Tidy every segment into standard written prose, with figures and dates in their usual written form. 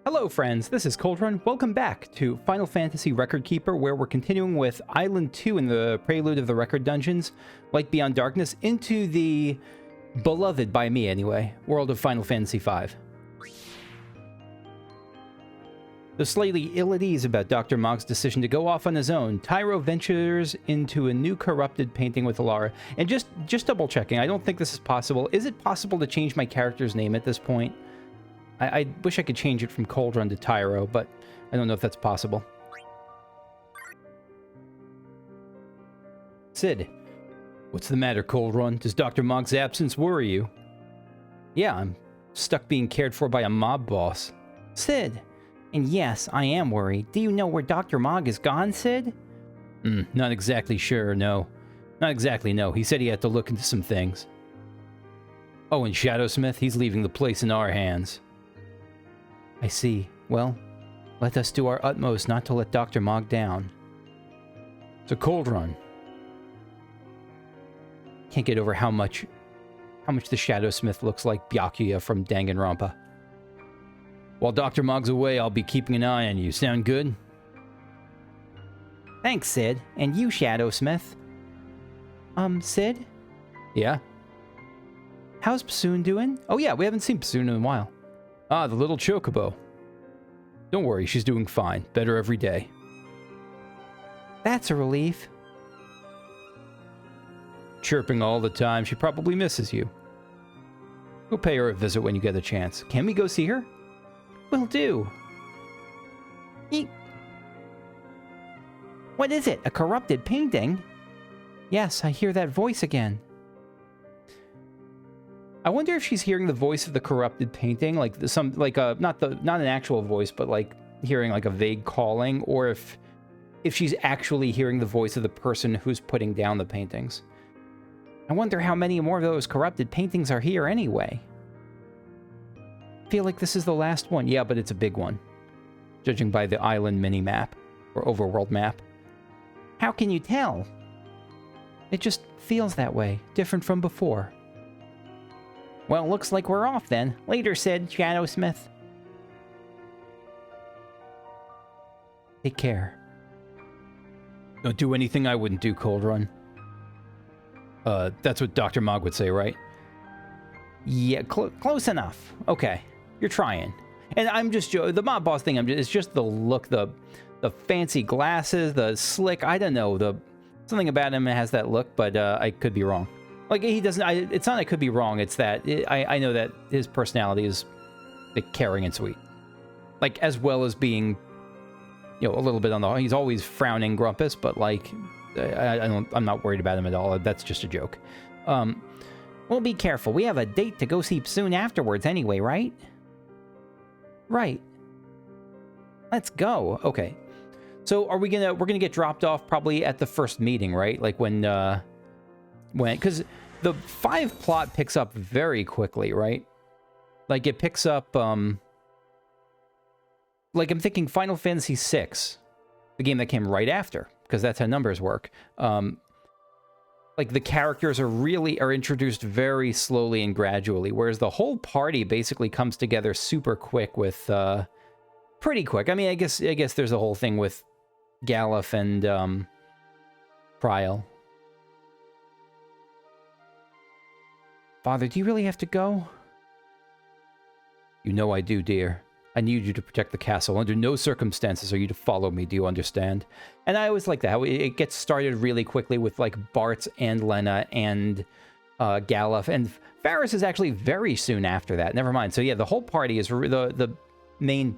Hello friends, this is Coldrun. Welcome back to Final Fantasy Record Keeper, where we're continuing with Island 2 in the Prelude of the Record Dungeons, Light Beyond Darkness, into the beloved, by me anyway, world of Final Fantasy V. Though slightly ill at ease about Dr. Mog's decision to go off on his own, Tyro ventures into a new corrupted painting with Alara. And just double checking, I don't think this is possible. Is it possible to change my character's name at this point? I wish I could change it from Coldrun to Tyro, but I don't know if that's possible. Sid. What's the matter, Coldrun? Does Dr. Mog's absence worry you? Yeah, I'm stuck being cared for by a mob boss. Sid. And yes, I am worried. Do you know where Dr. Mog is gone, Sid? Not exactly sure, no. Not exactly, no. He said he had to look into some things. Oh, and Shadowsmith, he's leaving the place in our hands. I see. Well, let us do our utmost not to let Dr. Mog down. So Coldrun. Can't get over how much the Shadowsmith looks like Byakuya from Danganronpa. While Dr. Mog's away, I'll be keeping an eye on you. Sound good? Thanks, Sid. And you, Shadowsmith. Sid? Yeah? How's Psoon doing? Oh yeah, we haven't seen Psoon in a while. Ah, the little chocobo. Don't worry, she's doing fine. Better every day. That's a relief. Chirping all the time. She probably misses you. Go pay her a visit when you get a chance. Can we go see her? Will do. Eek. What is it? A corrupted painting? Yes, I hear that voice again. I wonder if she's hearing the voice of the corrupted painting, like not an actual voice, but like hearing like a vague calling, or if she's actually hearing the voice of the person who's putting down the paintings. I wonder how many more of those corrupted paintings are here anyway. I feel like this is the last one. Yeah, but it's a big one, judging by the island mini-map, or overworld map. How can you tell? It just feels that way, different from before. Well, looks like we're off then. Later, Sid, Shadowsmith. Take care. Don't do anything I wouldn't do, Coldrun. That's what Dr. Mog would say, right? Yeah, close enough. Okay, you're trying. And I'm just the mob boss thing. It's just the look, the fancy glasses, the slick. I don't know, something about him has that look, but I could be wrong. Like, he doesn't, it's not I could be wrong, it's that, I know that his personality is, like, caring and sweet. Like, as well as being, you know, a little bit on the, he's always frowning grumpus, but, like, I'm not worried about him at all. That's just a joke. Well, be careful. We have a date to go see soon afterwards anyway, right? Right. Let's go. Okay. So, we're gonna get dropped off probably at the first meeting, right? Like, because the 5 plot picks up very quickly, right? Like, it picks up, like, I'm thinking Final Fantasy VI, the game that came right after, because that's how numbers work. Like, the characters are introduced very slowly and gradually, whereas the whole party basically comes together super quick with, pretty quick. I mean, I guess there's a whole thing with Galuf and, Trial. Father, do you really have to go? You know I do, dear. I need you to protect the castle. Under no circumstances are you to follow me, do you understand? And I always like that, how it gets started really quickly with, like, Bartz and Lena and Galuf. And Faris is actually very soon after that. Never mind. So yeah, the whole party is the main...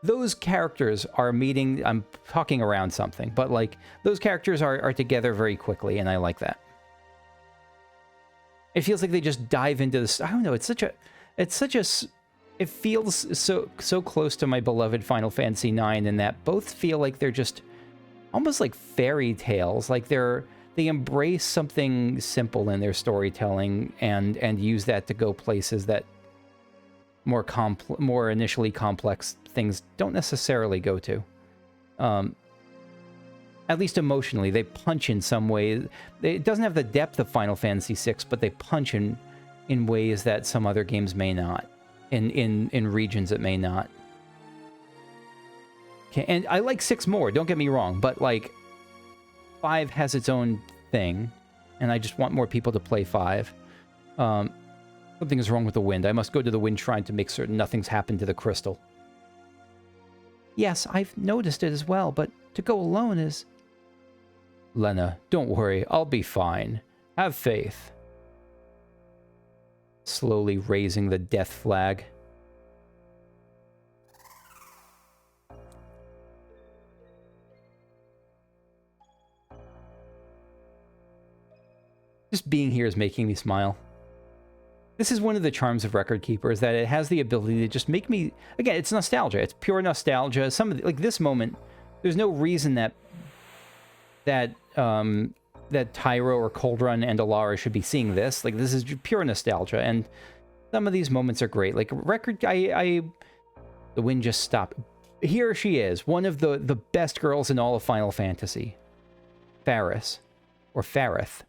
Those characters are meeting... I'm talking around something, but, like, those characters are together very quickly, and I like that. It feels like they just dive into this. I don't know. It feels so close to my beloved Final Fantasy IX in that both feel like they're just almost like fairy tales. Like they embrace something simple in their storytelling and use that to go places that more initially complex things don't necessarily go to. At least emotionally, they punch in some ways. It doesn't have the depth of Final Fantasy VI, but they punch in ways that some other games may not. In regions it may not. Okay, and I like 6 more, don't get me wrong, but, like, 5 has its own thing, and I just want more people to play 5. Something is wrong with the wind. I must go to the wind shrine to make certain nothing's happened to the crystal. Yes, I've noticed it as well, but to go alone is... Lena, don't worry, I'll be fine. Have faith. Slowly raising the death flag. Just being here is making me smile. This is one of the charms of Record Keeper, is that it has the ability to just make me... Again, it's nostalgia. It's pure nostalgia. Some of the, like this moment, there's no reason that Tyro or Coldrun and Alara should be seeing this. Like, this is pure nostalgia, and some of these moments are great. Like, the wind just stopped. Here she is, one of the best girls in all of Final Fantasy. Faris. Or Farith.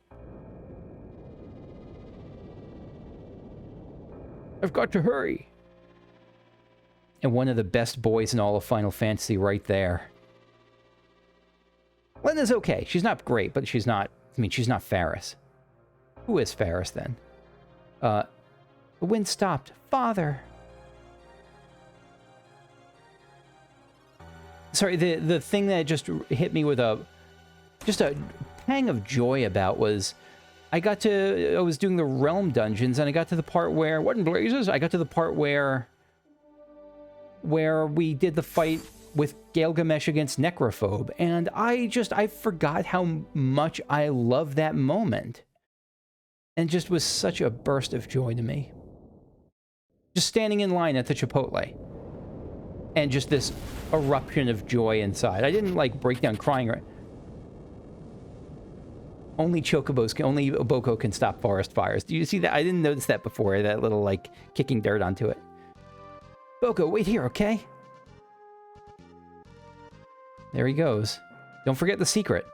I've got to hurry. And one of the best boys in all of Final Fantasy right there. Lena's okay. She's not great, but she's not... I mean, she's not Faris. Who is Faris, then? The wind stopped. Father! Sorry, the thing that just hit me with just a pang of joy about was... I was doing the Realm dungeons, and I got to the part where... What in blazes? I got to the part where we did the fight with Gilgamesh against Necrophobe, and I forgot how much I love that moment. And just was such a burst of joy to me. Just standing in line at the Chipotle. And just this eruption of joy inside. I didn't, like, break down crying or... Only Boko can stop forest fires. Do you see that? I didn't notice that before, that little, like, kicking dirt onto it. Boko, wait here, okay? There he goes. Don't forget the secret.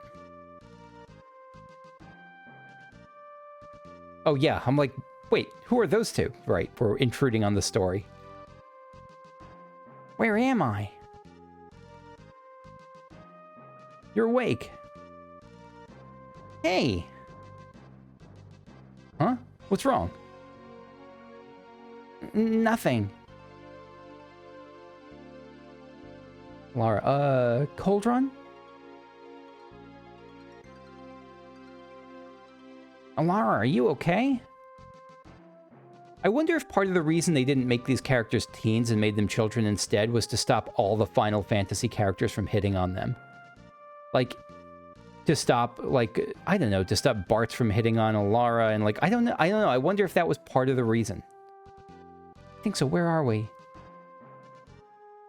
Oh, yeah, I'm like, wait, who are those two? Right, we're intruding on the story. Where am I? You're awake. Hey! Huh? What's wrong? Nothing. Lara, Coldrun? Lara, are you okay? I wonder if part of the reason they didn't make these characters teens and made them children instead was to stop all the Final Fantasy characters from hitting on them. Like... to stop, like, I don't know, to stop Bartz from hitting on Alara, and, like, I don't know, I wonder if that was part of the reason. I think so, where are we?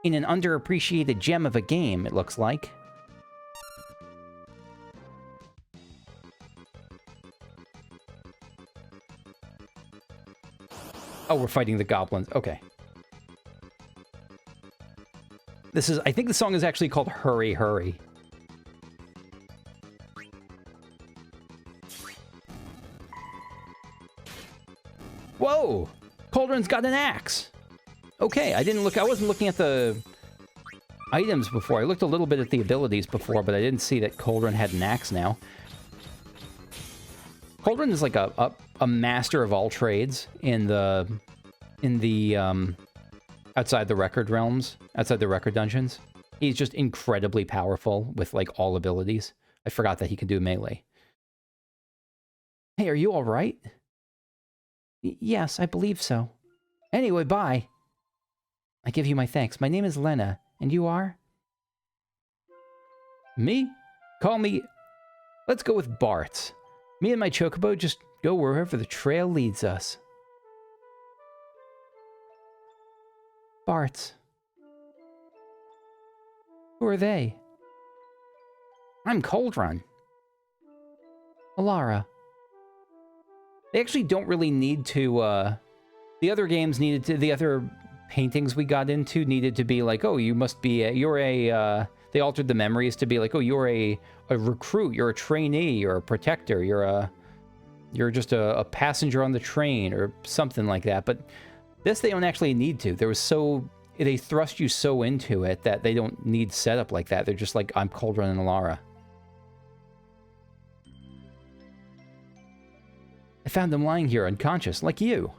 In an underappreciated gem of a game, it looks like. Oh, we're fighting the goblins, okay. I think the song is actually called Hurry, Hurry. Whoa! Coldrun's got an axe! Okay, I wasn't looking at the items before. I looked a little bit at the abilities before, but I didn't see that Coldrun had an axe now. Coldrun is like a master of all trades in the outside the record realms, outside the record dungeons. He's just incredibly powerful with, like, all abilities. I forgot that he can do melee. Hey, are you all right? Yes, I believe so. Anyway, bye. I give you my thanks. My name is Lena, and you are? Me? Call me... Let's go with Bartz. Me and my chocobo just go wherever the trail leads us. Bartz. Who are they? I'm Coldrun. Alara. They actually don't really need to, the other games needed to, the other paintings we got into needed to be like, oh, you must be, they altered the memories to be like, oh, you're a recruit, you're a trainee, you're a protector, you're just a passenger on the train, or something like that. But this, they don't actually need to. It they thrust you so into it that they don't need setup like that. They're just like, I'm Cauldron and Alara. I found them lying here unconscious, like you.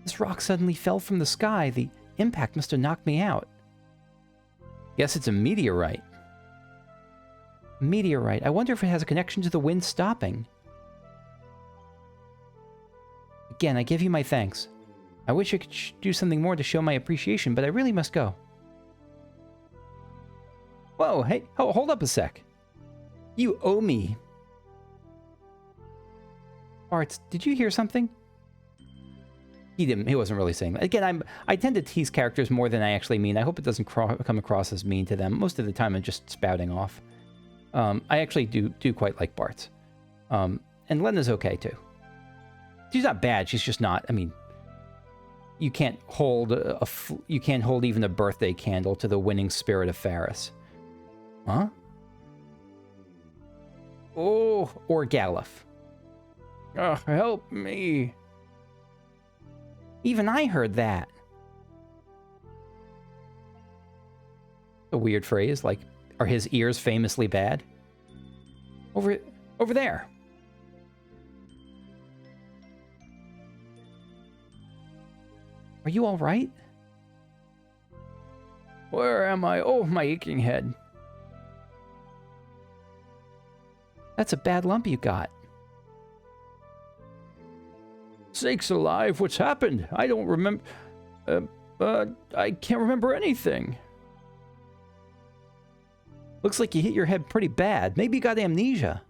This rock suddenly fell from the sky. The impact must have knocked me out. Guess it's a meteorite. Meteorite. I wonder if it has a connection to the wind stopping. Again, I give you my thanks. I wish I could do something more to show my appreciation, but I really must go. Whoa, hey, hold up a sec. You owe me. Bartz, did you hear something? He didn't. He wasn't really saying that. Again, I tend to tease characters more than I actually mean. I hope it doesn't come across as mean to them. Most of the time, I'm just spouting off. I actually do quite like Bartz. And Lena's okay, too. She's not bad. She's just not. I mean, you can't hold you can't hold even a birthday candle to the winning spirit of Faris. Huh? Oh, or Galuf. Oh, help me. Even I heard that. A weird phrase, like, are his ears famously bad? Over there. Are you all right? Where am I? Oh, my aching head. That's a bad lump you got. Sakes alive, what's happened? I don't remember... I can't remember anything. Looks like you hit your head pretty bad. Maybe you got amnesia.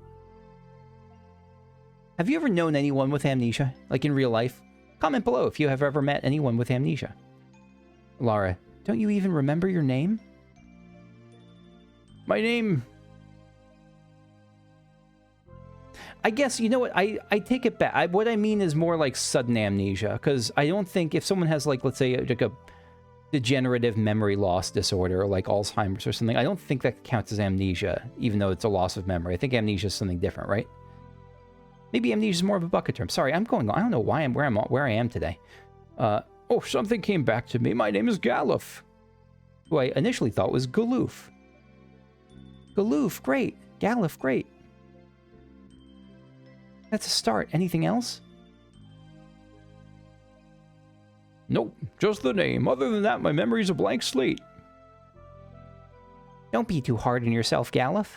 Have you ever known anyone with amnesia? Like in real life? Comment below if you have ever met anyone with amnesia. Lara, don't you even remember your name? My name... I guess, you know what, I take it back. What I mean is more like sudden amnesia, because I don't think if someone has, like, let's say, like a degenerative memory loss disorder, like Alzheimer's or something, I don't think that counts as amnesia, even though it's a loss of memory. I think amnesia is something different, right? Maybe amnesia is more of a bucket term. Sorry, I'm going on. I don't know why where I am today. Oh, something came back to me. My name is Galuf, who I initially thought was Galuf. Galuf, great. Galuf, great. That's a start. Anything else? Nope, just the name. Other than that, my memory's a blank slate. Don't be too hard on yourself, Galuf.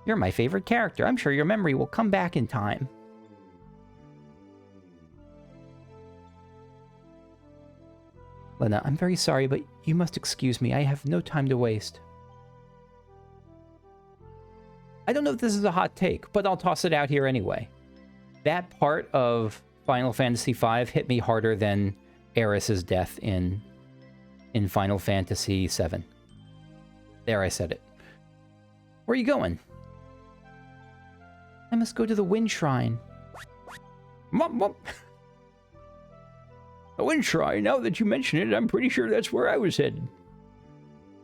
You're my favorite character. I'm sure your memory will come back in time. Lena, I'm very sorry, but you must excuse me. I have no time to waste. I don't know if this is a hot take, but I'll toss it out here anyway. That part of Final Fantasy V hit me harder than Aeris's death in Final Fantasy VII. There, I said it. Where are you going? I must go to the Wind Shrine. Mom. The Wind Shrine, now that you mention it, I'm pretty sure that's where I was headed.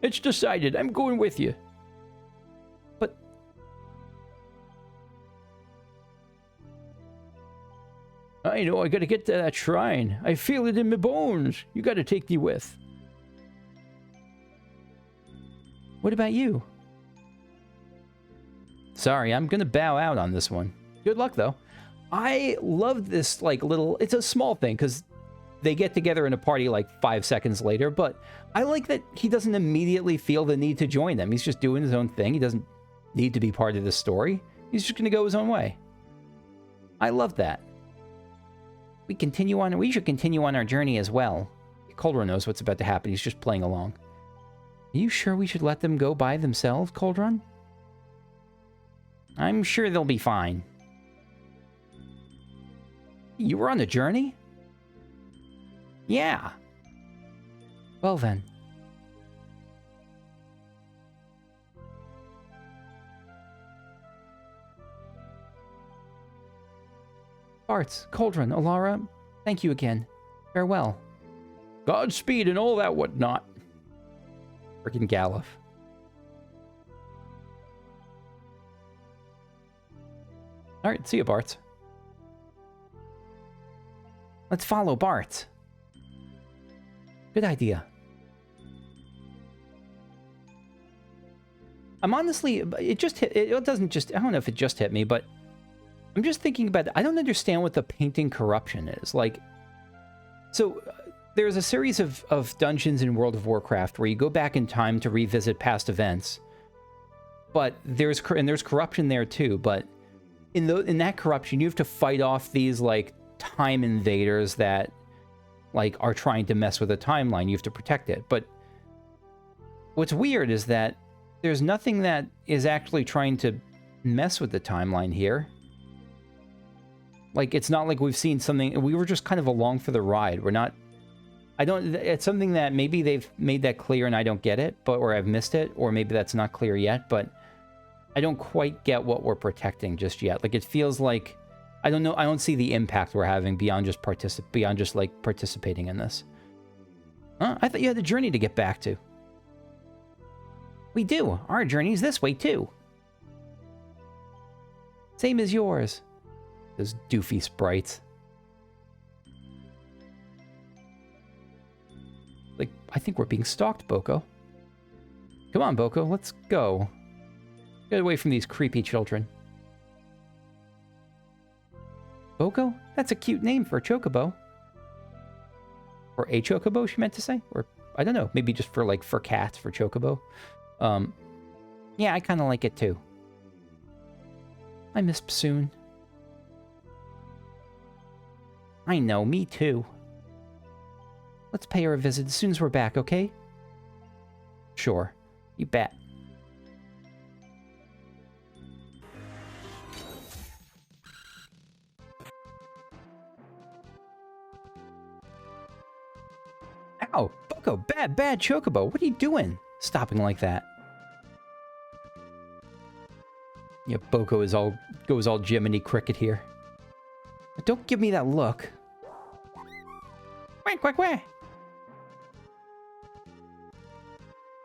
It's decided. I'm going with you. But... I know, I gotta get to that shrine. I feel it in my bones. You gotta take me with. What about you? Sorry, I'm gonna bow out on this one. Good luck, though. I love this, like, little... It's a small thing, because they get together in a party, like, 5 seconds later, but I like that he doesn't immediately feel the need to join them. He's just doing his own thing. He doesn't need to be part of the story. He's just gonna go his own way. I love that. We should continue on our journey as well. Cauldron knows what's about to happen. He's just playing along. Are you sure we should let them go by themselves, Cauldron? I'm sure they'll be fine. You were on a journey? Yeah. Well then. Bartz, Cauldron, Alara, thank you again. Farewell. Godspeed and all that whatnot. Frickin' Galuf. Alright, see you, Bartz. Let's follow Bartz. Good idea. I'm honestly, it just hit, it doesn't just, I don't know if it just hit me, but I'm just thinking about, I don't understand what the painting corruption is. Like, so there's a series of dungeons in World of Warcraft where you go back in time to revisit past events, but there's corruption there too, but in that corruption, you have to fight off these, like, time invaders that, like, are trying to mess with the timeline. You have to protect it. But what's weird is that there's nothing that is actually trying to mess with the timeline here. Like, it's not like we've seen something... We were just kind of along for the ride. We're not... I don't... It's something that maybe they've made that clear and I don't get it, but or I've missed it, or maybe that's not clear yet, but I don't quite get what we're protecting just yet. Like, it feels like... I don't know. I don't see the impact we're having beyond just like participating in this. Huh? I thought you had a journey to get back to. We do. Our journey's this way too. Same as yours. Those doofy sprites. Like, I think we're being stalked, Boko. Come on, Boko. Let's go. Get away from these creepy children. Boko? That's a cute name for a chocobo. Or a chocobo, she meant to say? Or, I don't know, maybe just for, like, for cats, for chocobo. Yeah, I kind of like it too. I miss Psoon. I know, me too. Let's pay her a visit as soon as we're back, okay? Sure, you bet. Ow, Boko, bad chocobo. What are you doing? Stopping like that. Yeah, Boko goes all Jiminy Cricket here. But don't give me that look. Quack, quack, quack.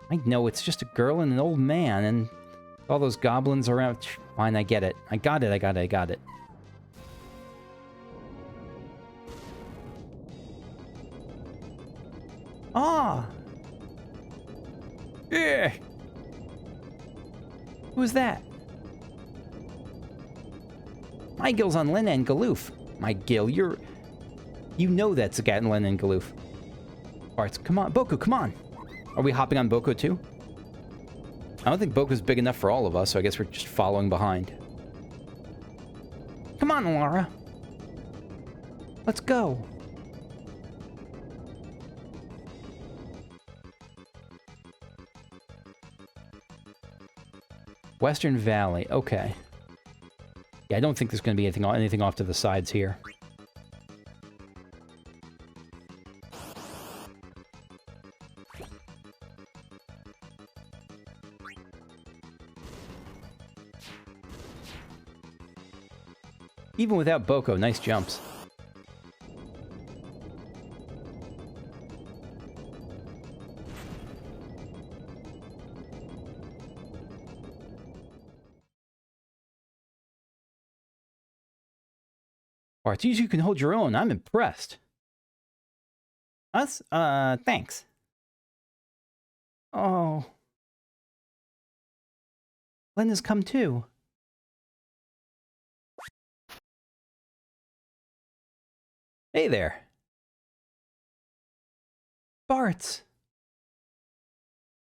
I know, it's just a girl and an old man, and all those goblins around. Fine, I get it. I got it. Ah! Yeah! Who's that? My gill's on Lena and Galuf. My gill, you know that's Lena and Galuf. Alright, come on, Boko, come on! Are we hopping on Boko too? I don't think Boko's big enough for all of us, so I guess we're just following behind. Come on, Laura. Let's go. Western Valley, okay. Yeah, I don't think there's going to be anything off to the sides here. Even without Boko, nice jumps. Alright, you can hold your own. I'm impressed. Us? Thanks. Oh. Lena's come too. Hey there. Bart's.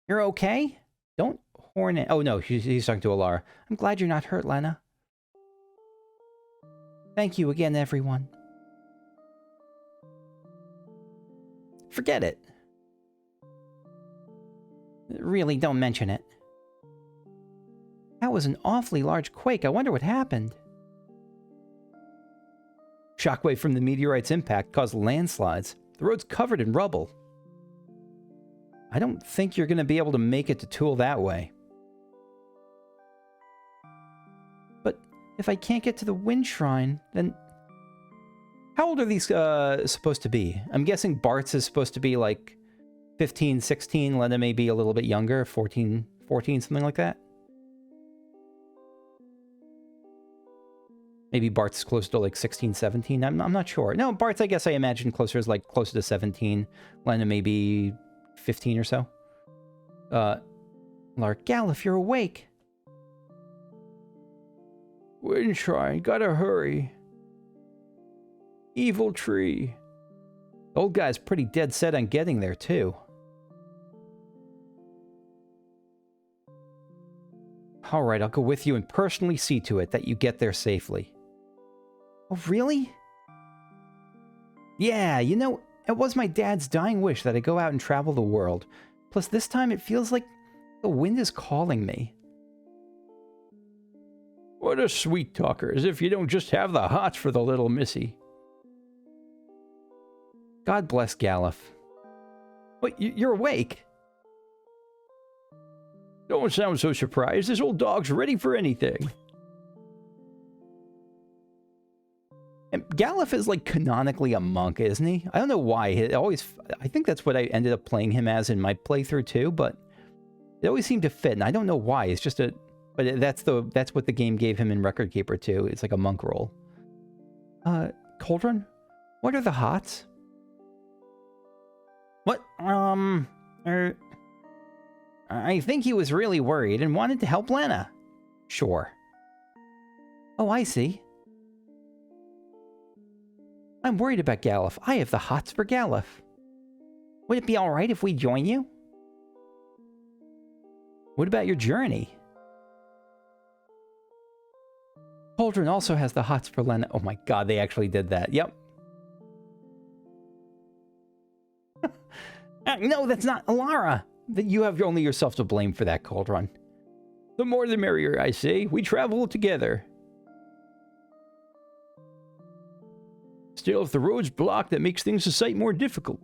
You're okay? Don't horn it. Oh no, he's talking to Alara. I'm glad you're not hurt, Lena. Thank you again, everyone. Forget it. Really, don't mention it. That was an awfully large quake. I wonder what happened. Shockwave from the meteorite's impact caused landslides. The road's covered in rubble. I don't think you're going to be able to make it to Tool that way. But if I can't get to the Wind Shrine, then... How old are these supposed to be? I'm guessing Bart's is supposed to be like 15, 16. Lena may be a little bit younger, 14, something like that. Maybe Bart's closer to like 16, 17. I'm not sure. No, Bart's, I guess I imagine closer to 17. Lena maybe 15 or so. Lark, Galuf, you're awake. Wind shrine, gotta hurry. Evil tree. The old guy's pretty dead set on getting there, too. All right, I'll go with you and personally see to it that you get there safely. Oh, really? Yeah, you know, it was my dad's dying wish that I go out and travel the world. Plus, this time it feels like the wind is calling me. What a sweet talker, as if you don't just have the hots for the little missy. God bless Galuf. Wait, you're awake? Don't sound so surprised. This old dog's ready for anything. And Galuf is like canonically a monk, isn't he? I don't know why. I think that's what I ended up playing him as in my playthrough too, but it always seemed to fit, and I don't know why. It's just but that's what the game gave him in Record Keeper too. It's like a monk role. Cauldron? What are the hots? What? I think he was really worried and wanted to help Lena. Sure. Oh, I see. I'm worried about Galuf. I have the hots for Galuf. Would it be alright if we join you? What about your journey? Cauldron also has the hots for Lena. Oh my god, they actually did that. Yep. No, that's not Alara. You have only yourself to blame for that, Cauldron. The more the merrier, I say. We travel together. Still, if the road's blocked, that makes things a sight more difficult.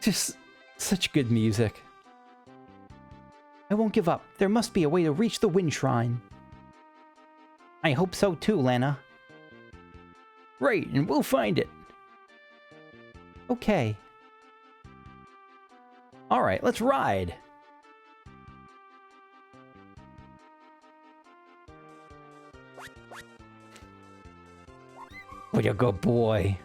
Just such good music. I won't give up. There must be a way to reach the Wind Shrine. I hope so too, Lena. Right, and we'll find it. Okay. Alright, let's ride. What a good boy.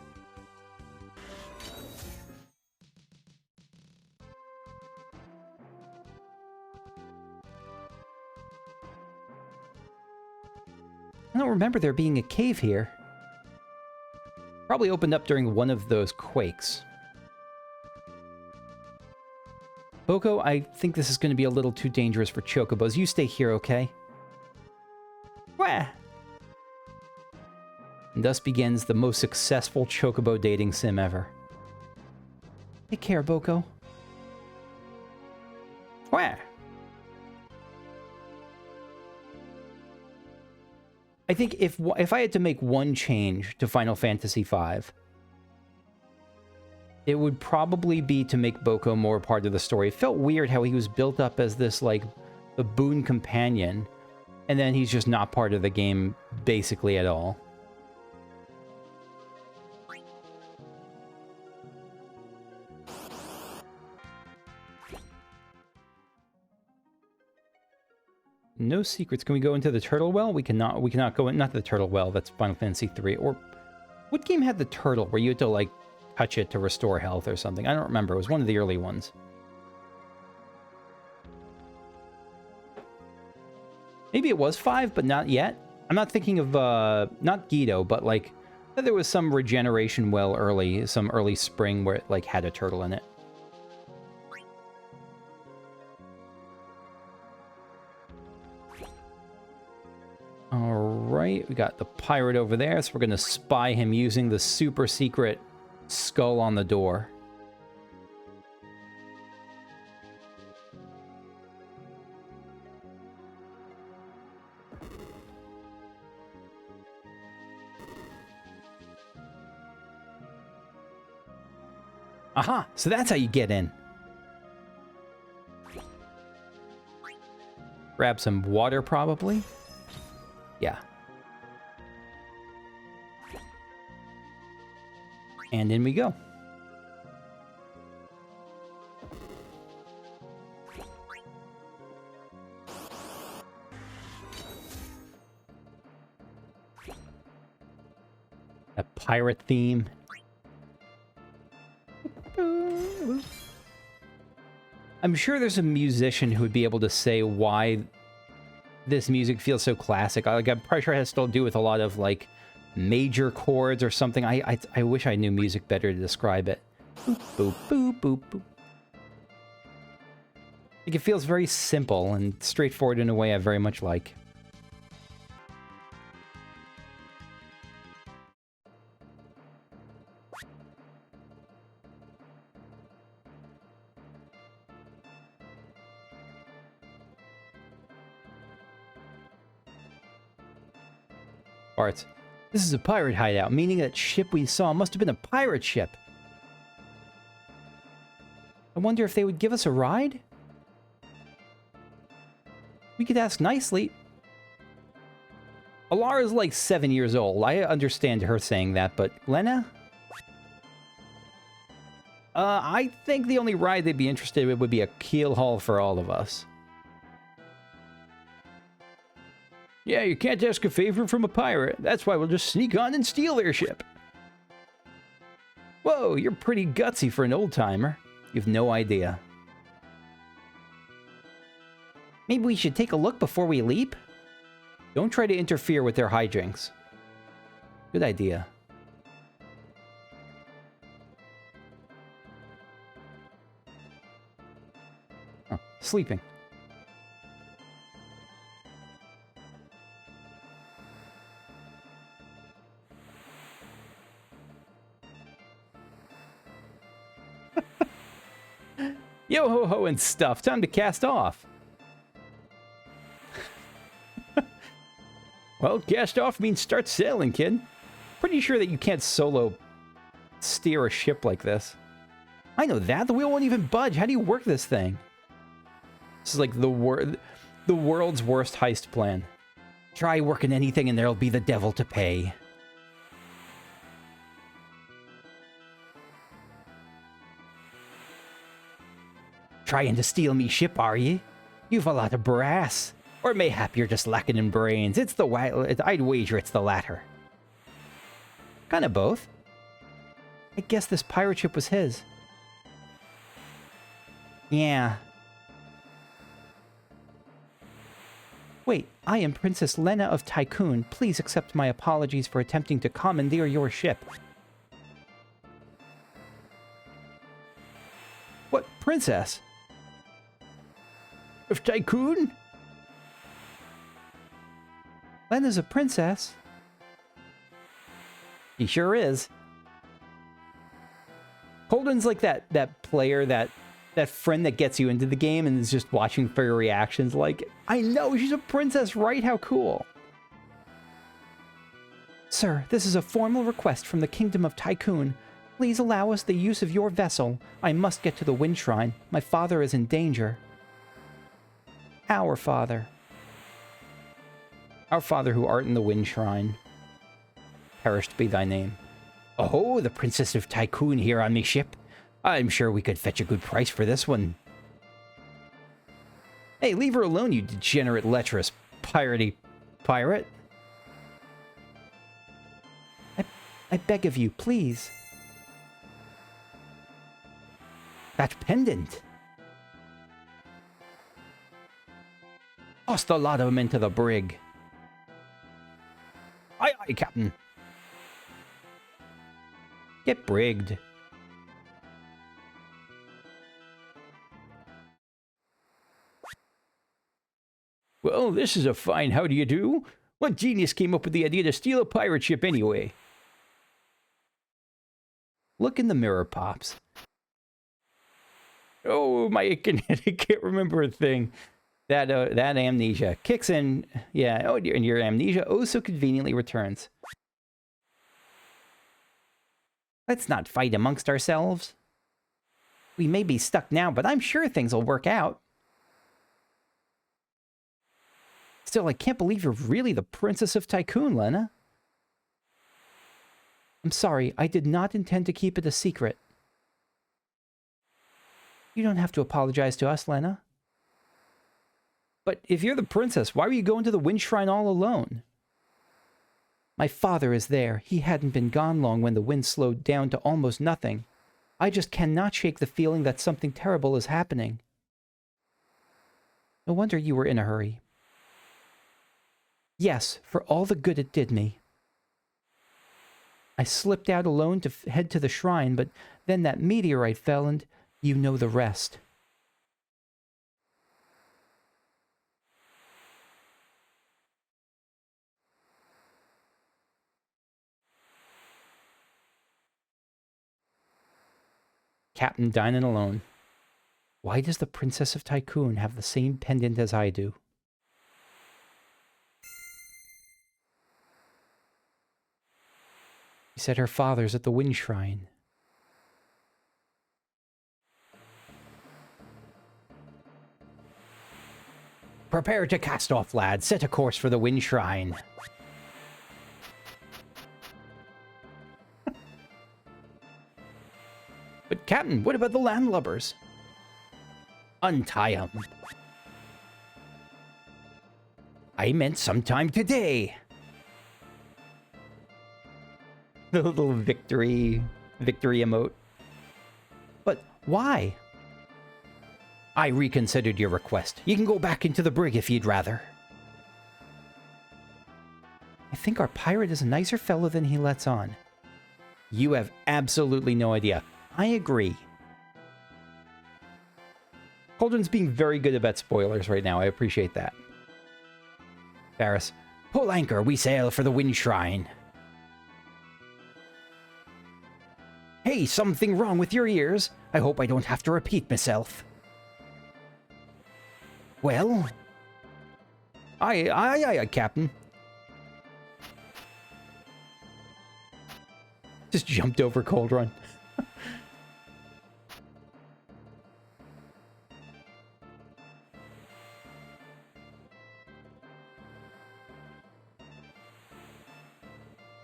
I don't remember there being a cave here. Probably opened up during one of those quakes. Boko, I think this is going to be a little too dangerous for chocobos. You stay here, okay? Wah! And thus begins the most successful chocobo dating sim ever. Take care, Boko. Wah! I think if I had to make one change to Final Fantasy V, it would probably be to make Boko more part of the story. It felt weird how he was built up as this, like, the boon companion, and then he's just not part of the game basically at all. No secrets. Can we go into the turtle well? We cannot go in. Not the turtle well. That's Final Fantasy III. Or what game had the turtle where you had to, like, touch it to restore health or something? I don't remember. It was one of the early ones. Maybe it was 5, but not yet. I'm not thinking of, not Guido, but, like, there was some regeneration well early, some early spring where it, like, had a turtle in it. Alright, we got the pirate over there, so we're going to spy him using the super secret skull on the door. Aha! So that's how you get in. Grab some water, probably. Yeah. And in we go. A pirate theme. I'm sure there's a musician who would be able to say why this music feels so classic. Like, I'm pretty sure it has to do with a lot of, like, major chords or something. I wish I knew music better to describe it. Boop, boop, boop, boop, boop. Like, it feels very simple and straightforward in a way I very much like. Parts. This is a pirate hideout, meaning that ship we saw must have been a pirate ship. I wonder if they would give us a ride? We could ask nicely. Alara's like 7 years old. I understand her saying that, but Lena? I think the only ride they'd be interested in would be a keel haul for all of us. Yeah, you can't ask a favor from a pirate. That's why we'll just sneak on and steal their ship. Whoa, you're pretty gutsy for an old-timer. You've no idea. Maybe we should take a look before we leap? Don't try to interfere with their hijinks. Good idea. Oh, sleeping. Yo-ho-ho and stuff. Time to cast off. Well, cast off means start sailing, kid. Pretty sure that you can't solo steer a ship like this. I know that. The wheel won't even budge. How do you work this thing? This is like the world's worst heist plan. Try working anything and there'll be the devil to pay. Trying to steal me ship, are ye? You've a lot of brass. Or mayhap you're just lacking in brains. I'd wager it's the latter. Kind of both. I guess this pirate ship was his. Yeah. Wait, I am Princess Lena of Tycoon. Please accept my apologies for attempting to commandeer your ship. What, princess? Of Tycoon? Lena's a princess. He sure is. Holden's like that player, that friend that gets you into the game and is just watching for your reactions like, I know, she's a princess, right? How cool. Sir, this is a formal request from the Kingdom of Tycoon. Please allow us the use of your vessel. I must get to the Wind Shrine. My father is in danger. Our father. Our father who art in the Wind Shrine. Perished be thy name. Oh, the Princess of Tycoon here on me ship. I'm sure we could fetch a good price for this one. Hey, leave her alone, you degenerate, lecherous, piratey pirate. I beg of you, please. That pendant. Toss the lot of them into the brig. Aye, aye, Captain. Get brigged. Well, this is a fine how do you do. What genius came up with the idea to steal a pirate ship anyway? Look in the mirror, Pops. Oh, I can't remember a thing. That amnesia kicks in. Yeah, oh dear, and your amnesia oh so conveniently returns. Let's not fight amongst ourselves. We may be stuck now, but I'm sure things will work out. Still, I can't believe you're really the Princess of Tycoon, Lena. I'm sorry, I did not intend to keep it a secret. You don't have to apologize to us, Lena. But if you're the princess, why were you going to the wind shrine all alone? My father is there. He hadn't been gone long when the wind slowed down to almost nothing. I just cannot shake the feeling that something terrible is happening. No wonder you were in a hurry. Yes, for all the good it did me. I slipped out alone to head to the shrine, but then that meteorite fell and you know the rest. Captain dining alone. Why does the Princess of Tycoon have the same pendant as I do? She said her father's at the wind shrine. Prepare to cast off, lad. Set a course for the wind shrine. But Captain, what about the landlubbers? Untie 'em. I meant sometime today. The little victory emote. But why? I reconsidered your request. You can go back into the brig if you'd rather. I think our pirate is a nicer fellow than he lets on. You have absolutely no idea. I agree. Cauldron's being very good about spoilers right now. I appreciate that. Faris, pull anchor. We sail for the wind shrine. Hey, something wrong with your ears? I hope I don't have to repeat myself. Well? Aye, Captain. Just jumped over Cauldron.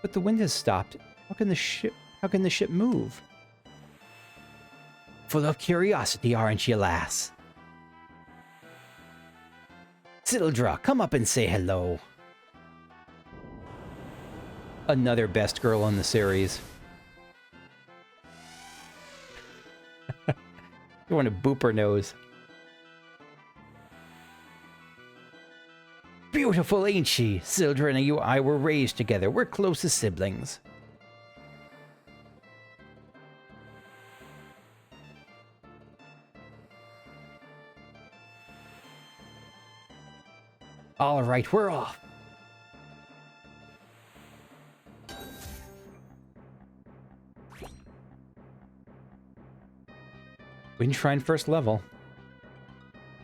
But the wind has stopped. How can the ship move? Full of curiosity, aren't you, lass? Sildra, come up and say hello. Another best girl in the series. You want to boop her nose. Beautiful, ain't she? Sildra and I were raised together. We're close as siblings. All right, we're off. Wind Shrine first level.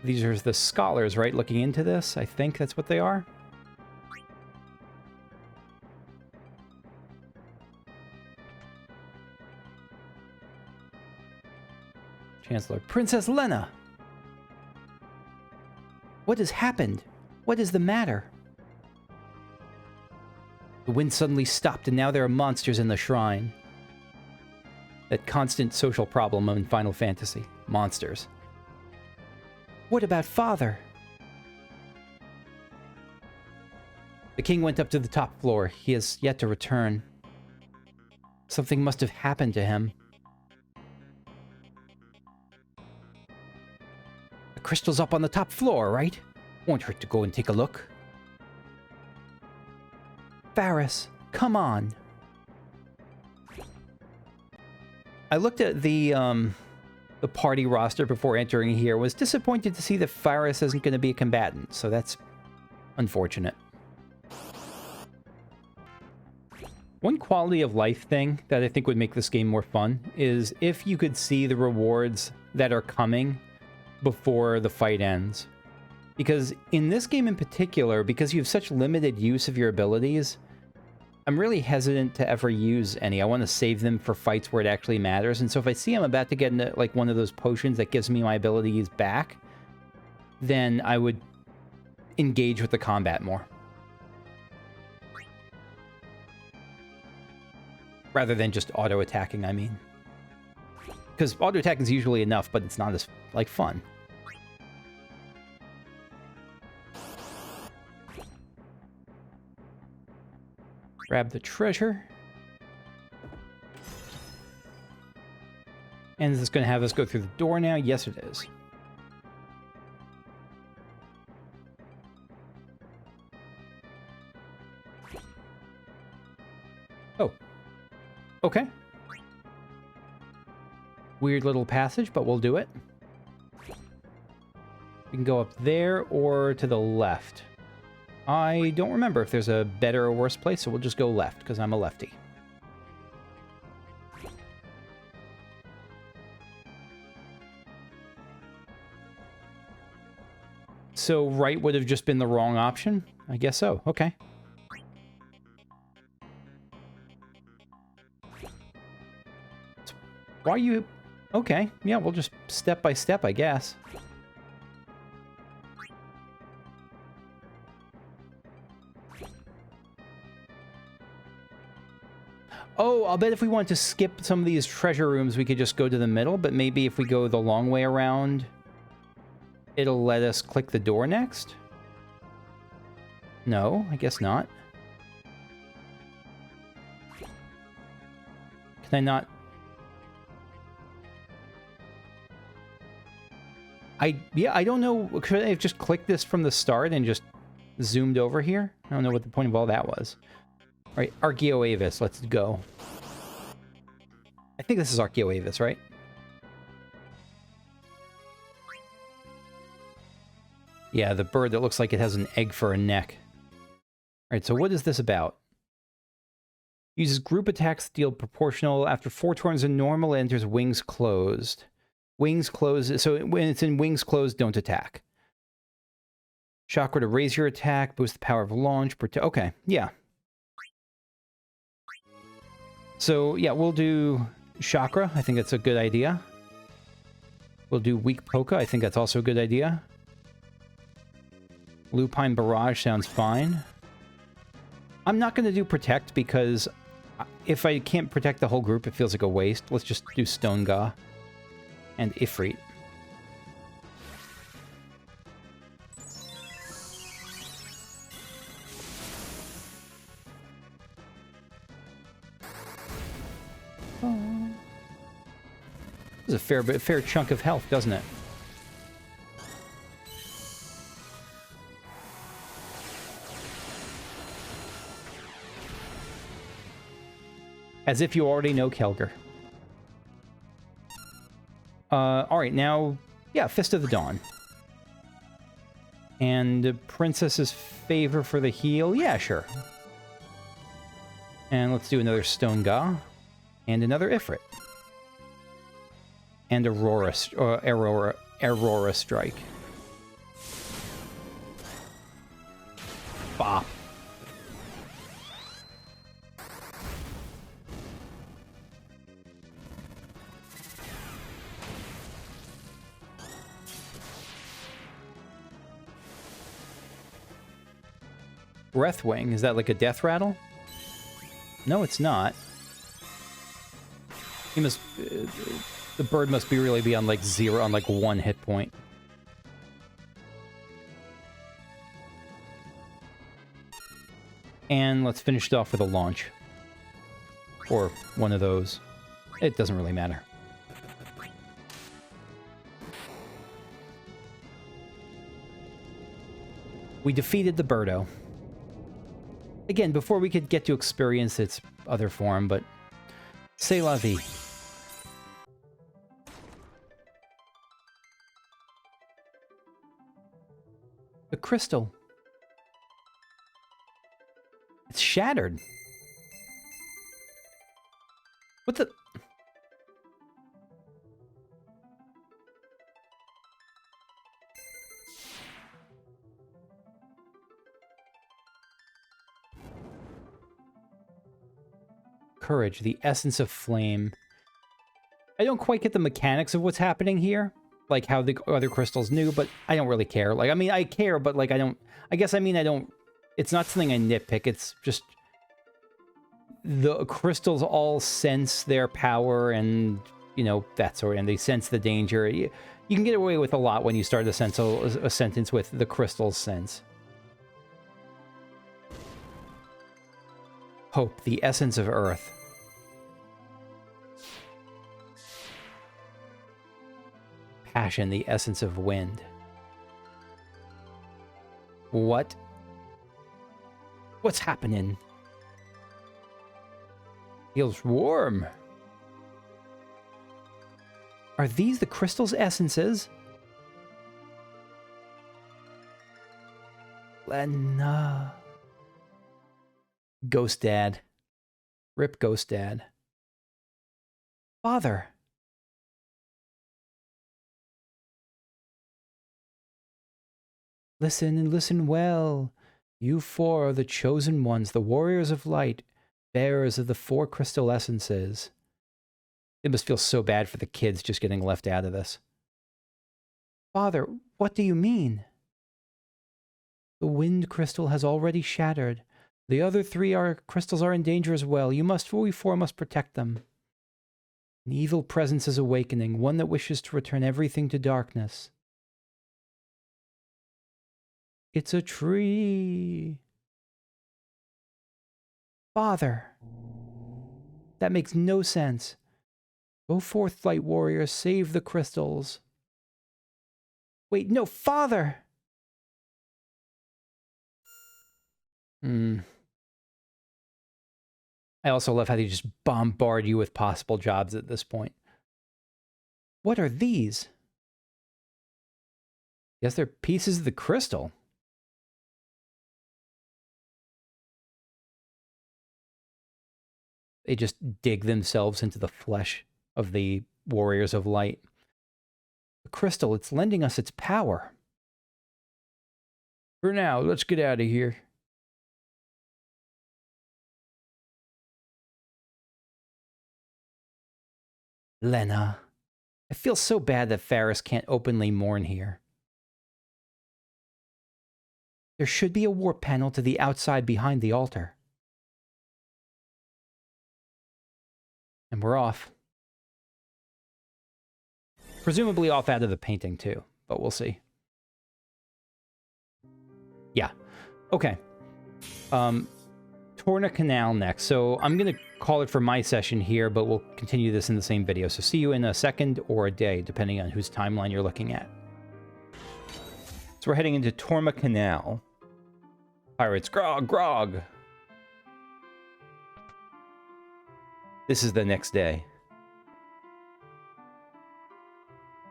These are the scholars, right? Looking into this. I think that's what they are. Chancellor. Princess Lena! What has happened? What is the matter? The wind suddenly stopped and now there are monsters in the shrine. That constant social problem in Final Fantasy. Monsters. What about Father? The king went up to the top floor. He has yet to return. Something must have happened to him. The crystal's up on the top floor, right? Won't hurt to go and take a look. Faris, come on. I looked at the party roster before entering here. Was disappointed to see that Faris isn't going to be a combatant, so that's unfortunate. One quality of life thing that I think would make this game more fun is if you could see the rewards that are coming before the fight ends. Because in this game in particular, because you have such limited use of your abilities, I'm really hesitant to ever use any. I want to save them for fights where it actually matters. And so if I see I'm about to get into like one of those potions that gives me my abilities back, then I would engage with the combat more. Rather than just auto-attacking, I mean. Because auto-attacking is usually enough, but it's not as, like, fun. Grab the treasure. And is this going to have us go through the door now? Yes, it is. Oh. Okay. Weird little passage, but we'll do it. We can go up there or to the left. I don't remember if there's a better or worse place, so we'll just go left, because I'm a lefty. So right would have just been the wrong option? I guess so. Okay. Why are you... Okay. Yeah, we'll just step by step, I guess. Oh, I'll bet if we want to skip some of these treasure rooms, we could just go to the middle, but maybe if we go the long way around, it'll let us click the door next? No, I guess not. Can I not... I don't know. Could I have just clicked this from the start and just zoomed over here? I don't know what the point of all that was. All right, Archeo Avis, let's go. I think this is Archeo Avis, right? Yeah, the bird that looks like it has an egg for a neck. All right, so what is this about? Uses group attacks to deal proportional. After 4 turns in normal, it enters wings closed. Wings closed, so when it's in wings closed, don't attack. Chakra to raise your attack, boost the power of launch. Okay, yeah. So, yeah, we'll do Chakra. I think that's a good idea. We'll do Weak Polka. I think that's also a good idea. Lupine Barrage sounds fine. I'm not going to do Protect because if I can't protect the whole group, it feels like a waste. Let's just do Stone Ga and Ifrit. This is a fair chunk of health, doesn't it? As if you already know Kelger. Alright, now... Yeah, Fist of the Dawn. And Princess's Favor for the heal? Yeah, sure. And let's do another Stone Ga. And another Ifrit. And Aurora Strike. Bop. Breathwing, is that like a death rattle? No, it's not. He must... the bird must really be on like 0, on like 1 hit point. And let's finish it off with a launch. Or one of those. It doesn't really matter. We defeated the Birdo. Again, before we could get to experience its other form, but... C'est la vie. The crystal. It's shattered. What the... Courage, the essence of flame. I don't quite get the mechanics of what's happening here. Like how the other crystals knew, but I don't really care. Like, I mean, I care, but like, I don't... I guess I mean I don't... It's not something I nitpick, it's just... the crystals all sense their power and, you know, that sort, and they sense the danger. You can get away with a lot when you start a sentence with the crystals sense. Hope, the essence of earth. Passion, the essence of wind. What? What's happening? Feels warm. Are these the crystal's essences? Lena. Ghost Dad. Rip Ghost Dad. Father. Listen and listen well. You four are the chosen ones, the warriors of light, bearers of the four crystal essences. It must feel so bad for the kids just getting left out of this. Father, what do you mean? The wind crystal has already shattered. The other three crystals are in danger as well. We four must protect them. An evil presence is awakening, one that wishes to return everything to darkness. It's a tree. Father. That makes no sense. Go forth, light warrior, save the crystals. Wait, no, Father! I also love how they just bombard you with possible jobs at this point. What are these? Guess they're pieces of the crystal. They just dig themselves into the flesh of the warriors of light. The crystal, it's lending us its power. For now, let's get out of here. Lena. I feel so bad that Faris can't openly mourn here. There should be a warp panel to the outside behind the altar. And we're off. Presumably off out of the painting too, but we'll see. Yeah. Okay. Torna Canal next. So I'm going to call it for my session here, but we'll continue this in the same video. So see you in a second or a day, depending on whose timeline you're looking at. So we're heading into Torma Canal. Pirates, grog, grog. This is the next day.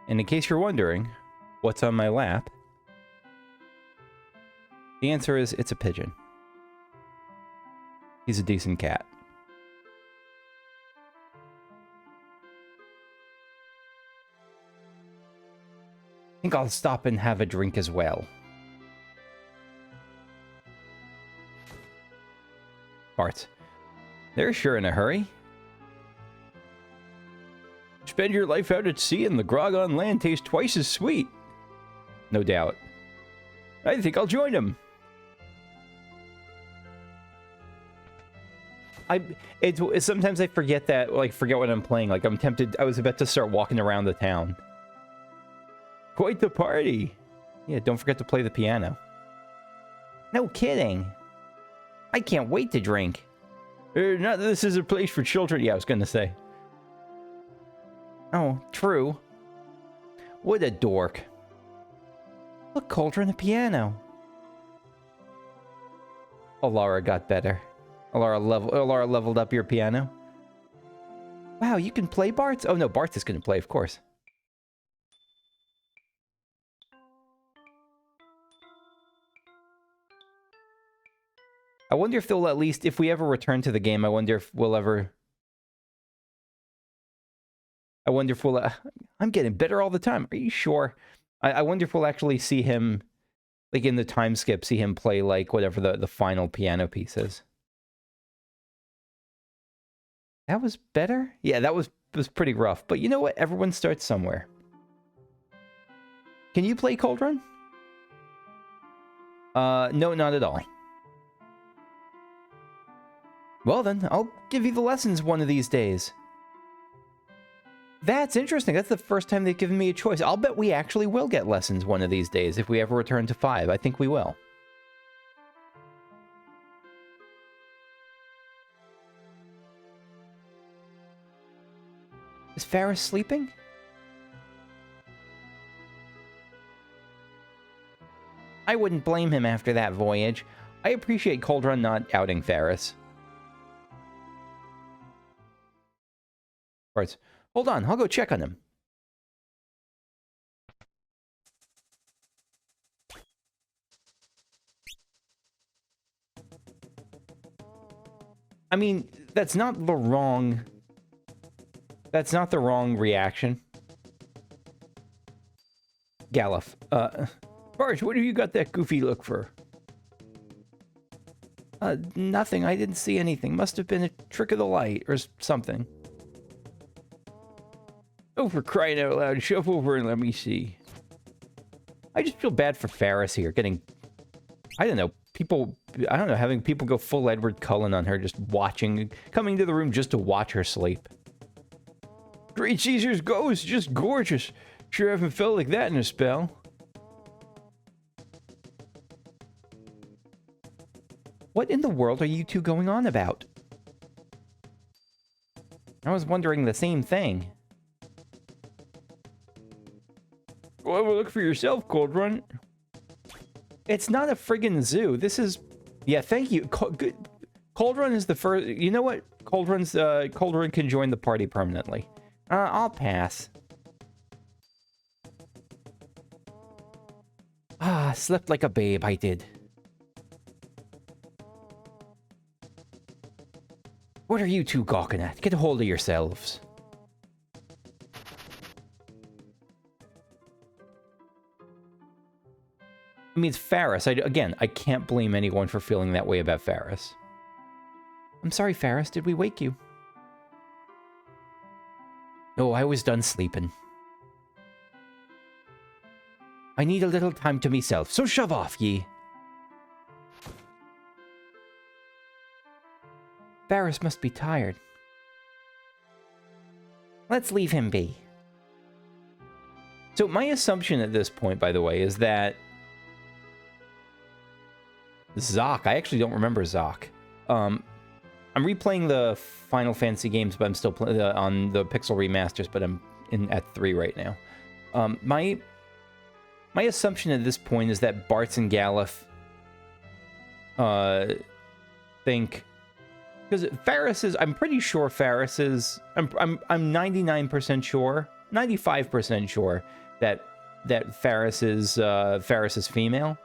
And in case you're wondering, what's on my lap? The answer is, it's a pigeon. He's a decent cat. I think I'll stop and have a drink as well. Bart. They're sure in a hurry. Spend your life out at sea and the grog on land tastes twice as sweet. No doubt. I think I'll join him. Sometimes I forget that, like, forget what I'm playing. Like, I'm tempted, I was about to start walking around the town. Quite the party. Yeah, don't forget to play the piano. No kidding. I can't wait to drink. Not that this is a place for children. Yeah, I was going to say. Oh, true. What a dork. Look, Cauldron, a piano. Alara got better. Alara leveled up your piano. Wow, you can play Bart's? Oh no, Bart's is going to play, of course. I wonder if they'll at least, if we ever return to the game, I wonder if we'll ever... I'm getting better all the time. Are you sure? I wonder if we'll actually see him, like in the time skip, see him play like whatever the final piano piece is. That was better? Yeah, that was pretty rough. But you know what? Everyone starts somewhere. Can you play Cauldron? No, not at all. Well then, I'll give you the lessons one of these days. That's interesting. That's the first time they've given me a choice. I'll bet we actually will get lessons one of these days if we ever return to 5. I think we will. Is Faris sleeping? I wouldn't blame him after that voyage. I appreciate Cauldron not outing Faris. Parts. Hold on, I'll go check on him. I mean, that's not the wrong... That's not the wrong reaction. Galuf. Barge, what have you got that goofy look for? Nothing. I didn't see anything. Must have been a trick of the light or something. Oh, for crying out loud, shove over and let me see. I just feel bad for Faris here, getting... I don't know, people... I don't know, having people go full Edward Cullen on her, just watching... Coming to the room just to watch her sleep. Great Caesar's ghost, just gorgeous. Sure haven't felt like that in a spell. What in the world are you two going on about? I was wondering the same thing. Well, have a look for yourself, Cauldron. It's not a friggin' zoo. This is... Yeah, thank you. Cauldron is the first... You know what? Cauldron can join the party permanently. I'll pass. Ah, slept like a babe, I did. What are you two gawking at? Get a hold of yourselves. I mean, it's Faris. Again, I can't blame anyone for feeling that way about Faris. I'm sorry, Faris. Did we wake you? No, I was done sleeping. I need a little time to myself, so shove off, ye. Faris must be tired. Let's leave him be. So my assumption at this point, by the way, is that Zoc, I actually don't remember Zoc. I'm replaying the Final Fantasy games, but I'm still on the Pixel remasters, but I'm at 3 right now. My assumption at this point is that Bartz and Galuf think, because Faris is, I'm pretty sure Faris is, I'm 99% sure, 95% sure that Faris is female.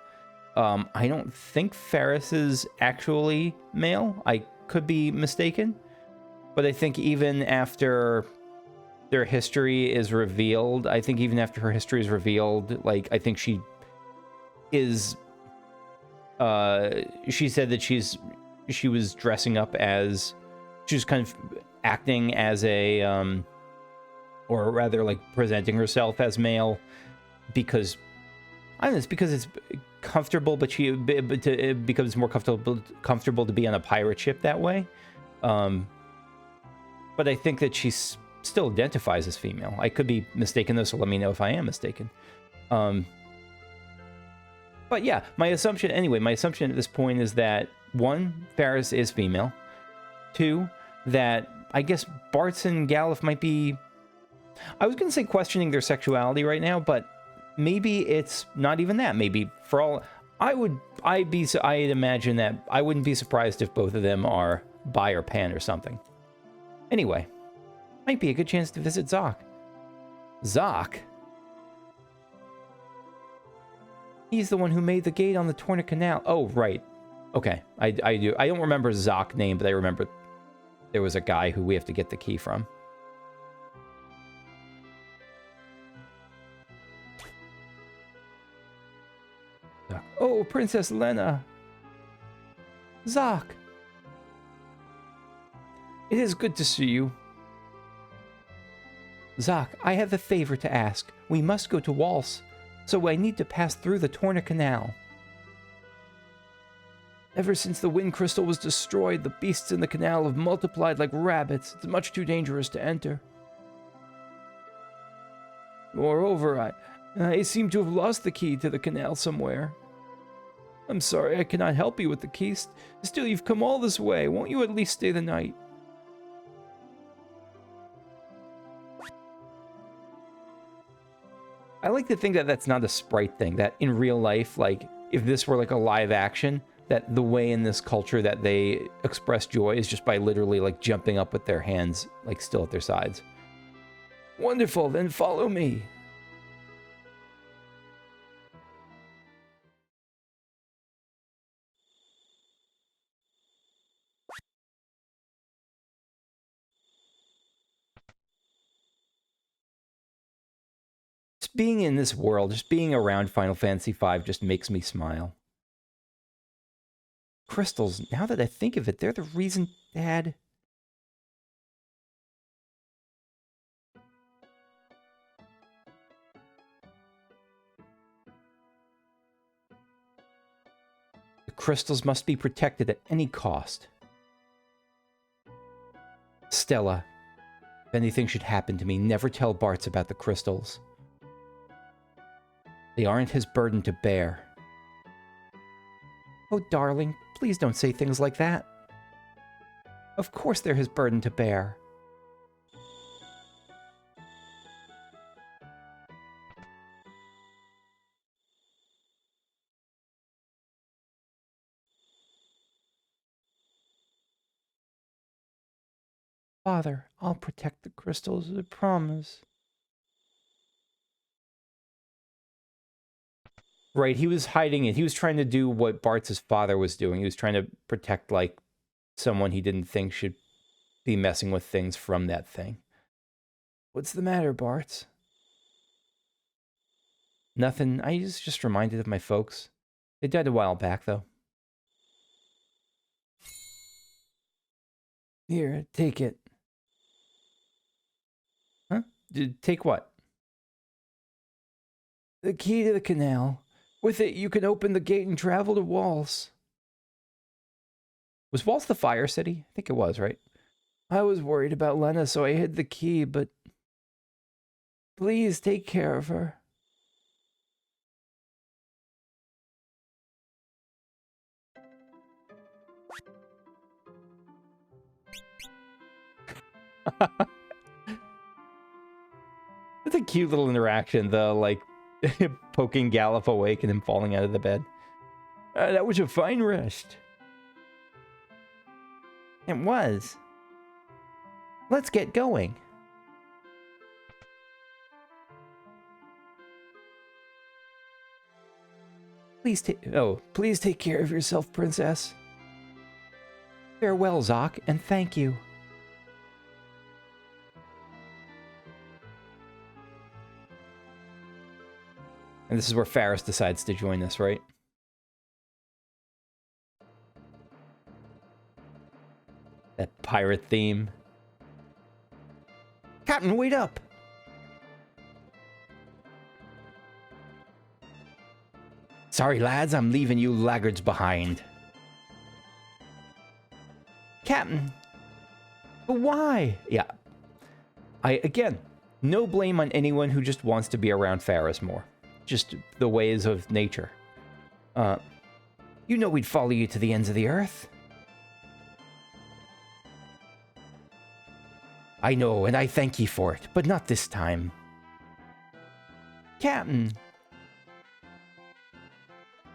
I don't think Faris is actually male. I could be mistaken, but I think even after their history is revealed, like, I think she is, she said that she was dressing up as, she was kind of acting as a, or rather like presenting herself as male because, I don't know, it's because it's comfortable, but it becomes more comfortable to be on a pirate ship that way. But I think that she still identifies as female. I could be mistaken though, so let me know if I am mistaken. But yeah, my assumption at this point is that 1, Faris is female. 2, that I guess Bartz and Galuf might be, I was going to say questioning their sexuality right now, but maybe it's not even that. Maybe for all, I'd imagine that I wouldn't be surprised if both of them are bi or pan or something. Anyway, might be a good chance to visit Zoc. Zoc? He's the one who made the gate on the Torna Canal. Oh, right. Okay, I do. I don't remember Zoc's name, but I remember there was a guy who we have to get the key from. Oh, Princess Lena. Zoc. It is good to see you. Zoc, I have a favor to ask. We must go to Waltz, so I need to pass through the Torna Canal. Ever since the wind crystal was destroyed, the beasts in the canal have multiplied like rabbits. It's much too dangerous to enter. Moreover, I seem to have lost the key to the canal somewhere. I'm sorry I cannot help you with the key. Still, you've come all this way. Won't you at least stay the night? I like to think that that's not a sprite thing, that in real life, like, if this were like a live action, that the way in this culture that they express joy is just by literally like jumping up with their hands like still at their sides. Wonderful, then follow me. Just being in this world, just being around Final Fantasy V just makes me smile. Crystals, now that I think of it, they're the reason Dad... The crystals must be protected at any cost. Stella, if anything should happen to me, never tell Bartz about the crystals. They aren't his burden to bear. Oh, darling, please don't say things like that. Of course they're his burden to bear. Father, I'll protect the crystals, I promise. Right, he was hiding it. He was trying to do what Bart's father was doing. He was trying to protect, like, someone he didn't think should be messing with things from that thing. What's the matter, Bart? Nothing. I was just reminded of my folks. They died a while back, though. Here, take it. Huh? Take what? The key to the canal. With it, you can open the gate and travel to Walls. Was Walls the Fire City? I think it was, right? I was worried about Lena, so I hid the key, but... Please take care of her. It's a cute little interaction, the, like, poking Galuf awake and him falling out of the bed. That was a fine rest. It was. Let's get going. Please take care of yourself, Princess. Farewell, Zoc, and thank you. And this is where Faris decides to join us, right? That pirate theme. Captain, wait up! Sorry, lads, I'm leaving you laggards behind. Captain! But why? Yeah. Again, no blame on anyone who just wants to be around Faris more. Just the ways of nature. You know we'd follow you to the ends of the earth. I know, and I thank ye for it, but not this time. Captain!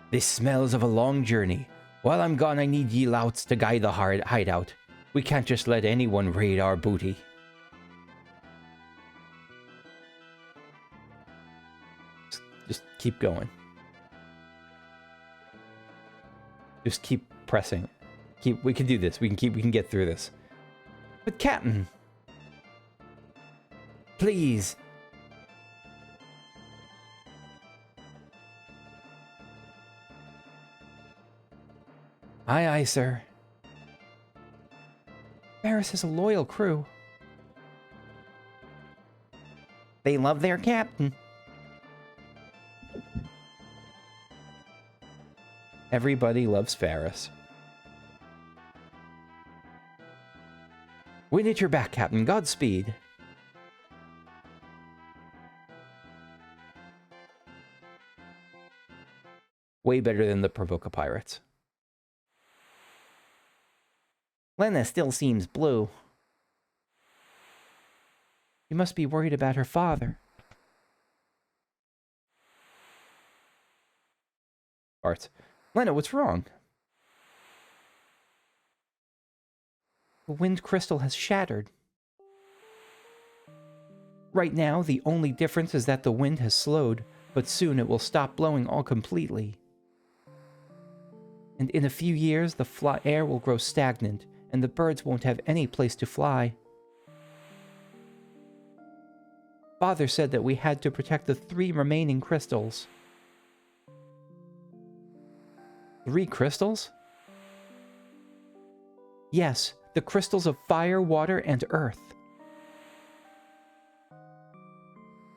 This smells of a long journey. While I'm gone, I need ye louts to guide the hideout. We can't just let anyone raid our booty. Just keep going. Just keep pressing. We can do this. We can get through this. But Captain, please. Aye, aye, sir. Faris has a loyal crew. They love their captain. Everybody loves Faris. Wind at your back, Captain. Godspeed. Way better than the Provoca pirates. Lena still seems blue. You must be worried about her father. Bart. Lena, what's wrong? The wind crystal has shattered. Right now, the only difference is that the wind has slowed, but soon it will stop blowing all completely. And in a few years, the air will grow stagnant, and the birds won't have any place to fly. Father said that we had to protect the 3 remaining crystals. 3 crystals? Yes, the crystals of fire, water, and earth.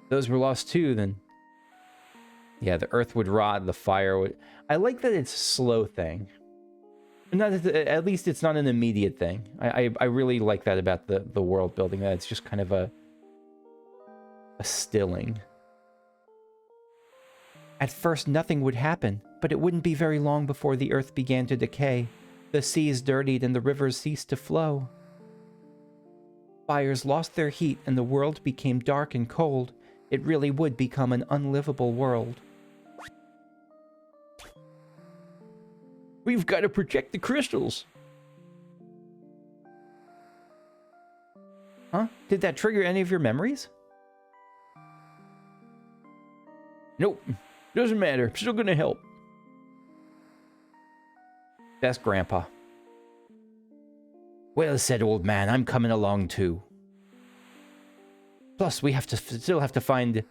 Those were lost too, then. Yeah, the earth would rot, the fire would... I like that it's a slow thing. Not at least it's not an immediate thing. I really like that about the world building, that it's just kind of a stilling. At first nothing would happen, but it wouldn't be very long before the earth began to decay. The seas dirtied and the rivers ceased to flow. Fires lost their heat and the world became dark and cold. It really would become an unlivable world. We've got to protect the crystals. Huh? Did that trigger any of your memories? Nope. Doesn't matter. I'm still gonna help. That's Grandpa. Well said, old man. I'm coming along too. Plus, we still have to find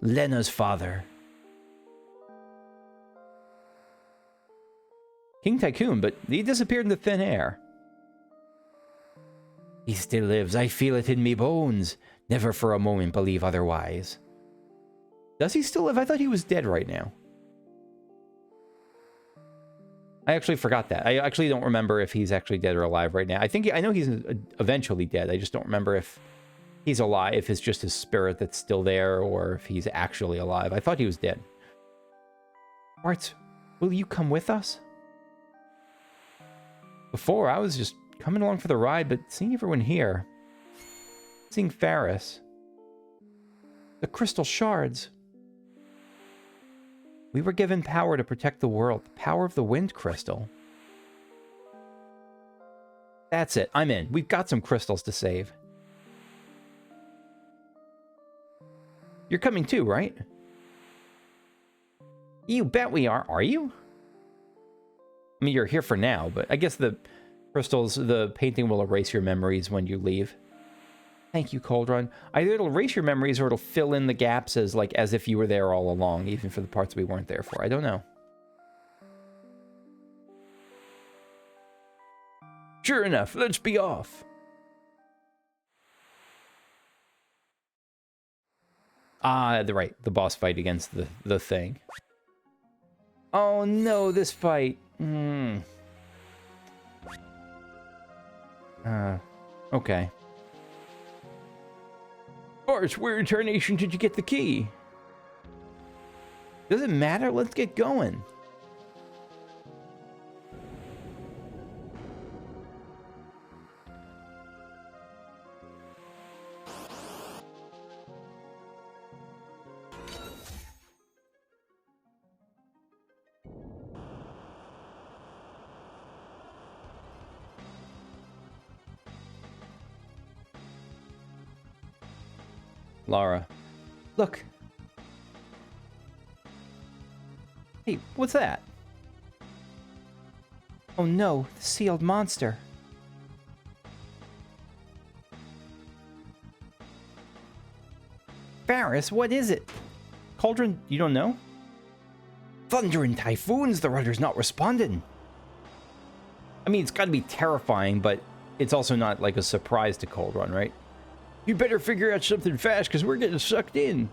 Lena's father. King Tycoon, but he disappeared into thin air. He still lives. I feel it in me bones. Never for a moment believe otherwise. Does he still live? I thought he was dead right now. I actually forgot that. I actually don't remember if he's actually dead or alive right now. I know he's eventually dead. I just don't remember if he's alive, if it's just his spirit that's still there, or if he's actually alive. I thought he was dead. Bart, will you come with us? Before, I was just coming along for the ride, but seeing everyone here, seeing Faris, the crystal shards. We were given power to protect the world, the power of the wind crystal. That's it, I'm in. We've got some crystals to save. You're coming too, right? You bet we are you? I mean, you're here for now, but I guess the crystals, the painting will erase your memories when you leave. Thank you, Cauldron. Either it'll erase your memories or it'll fill in the gaps as if you were there all along, even for the parts we weren't there for. I don't know. Sure enough, let's be off. Ah, right, the boss fight against the thing. Oh no, this fight. Okay. Bart, where in tarnation did you get the key? Does it matter? Let's get going. Lara. Look. Hey, what's that? Oh no, the sealed monster. Faris, what is it? Cauldron, you don't know? Thunder and typhoons, the rudder's not responding. I mean, it's gotta be terrifying, but it's also not like a surprise to Cauldron, right? You better figure out something fast, because we're getting sucked in.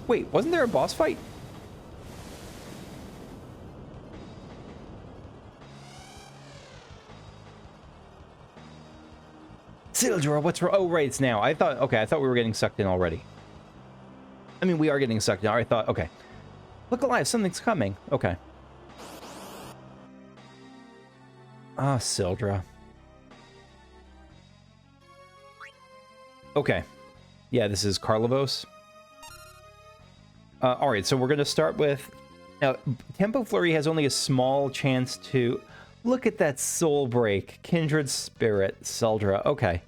Wait, wasn't there a boss fight? Sildra, what's wrong? Oh, right, it's now. I thought we were getting sucked in already. I mean, we are getting sucked in. I thought, okay. Look alive, something's coming. Okay. Ah, Sildra. Okay. Yeah, this is Karlavos. Alright, so we're going to start with... Now, Tempo Flurry has only a small chance to... Look at that Soul Break. Kindred Spirit, Sildra. Okay.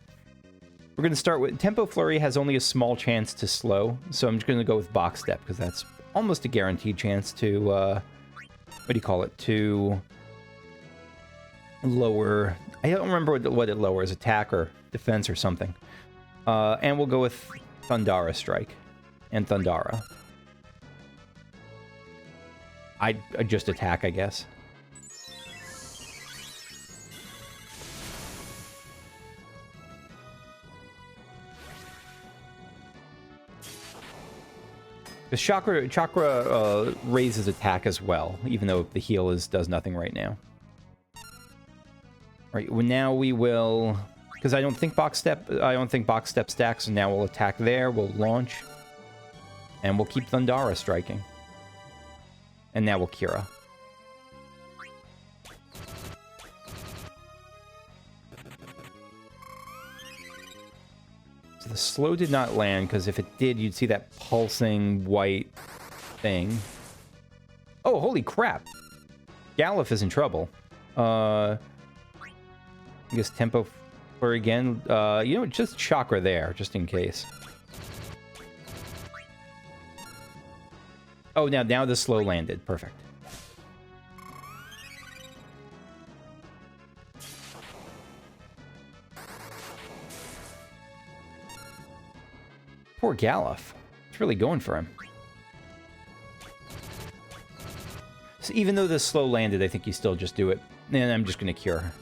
We're going to start with... Tempo Flurry has only a small chance to slow, so I'm just going to go with Box Step, because that's almost a guaranteed chance to... what do you call it? To lower... I don't remember what it lowers. Attack or defense or something. And we'll go with Thundara Strike and Thundara. I'd just attack, I guess. The chakra raises attack as well, even though the heal does nothing right now. Right, well, now we will, because I don't think box step stacks, so now we'll attack there, we'll launch, and we'll keep Thundara striking. And now we'll Kira. So the slow did not land, because if it did, you'd see that pulsing white thing. Oh, holy crap! Galuf is in trouble. I guess Tempo for again. You know, just Chakra there, just in case. Oh, now the slow landed. Perfect. Poor Galuf. It's really going for him. So even though the slow landed, I think you still just do it. And I'm just going to cure.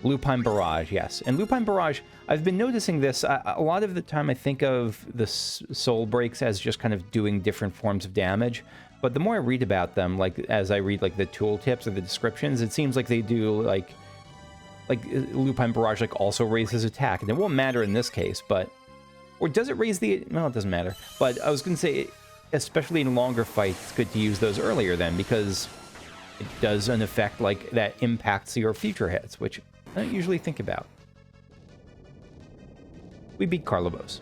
Lupine Barrage, yes. And Lupine Barrage, I've been noticing this. A lot of the time I think of the Soul Breaks as just kind of doing different forms of damage. But the more I read about them, like as I read like the tooltips or the descriptions, it seems like they do like Lupine Barrage like also raises attack. And it won't matter in this case, but... Or does it raise the... Well, it doesn't matter. But I was going to say, especially in longer fights, it's good to use those earlier then, because it does an effect like that impacts your future hits, which I don't usually think about. We beat Karlavos.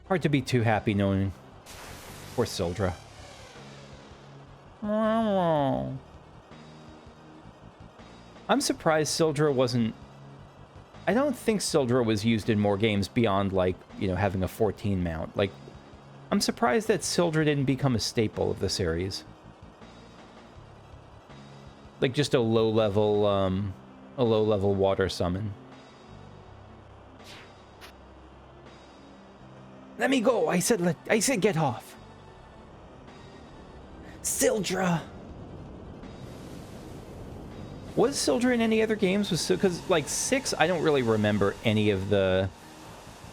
Hard to be too happy knowing... Poor Sildra. I'm surprised Sildra wasn't... I don't think Sildra was used in more games beyond, like, you know, having a 14 mount. Like, I'm surprised that Sildra didn't become a staple of the series. Like, just a low-level water summon. Let me go! I said get off! Sildra! Was Sildra in any other games? Because, like, 6, I don't really remember any of the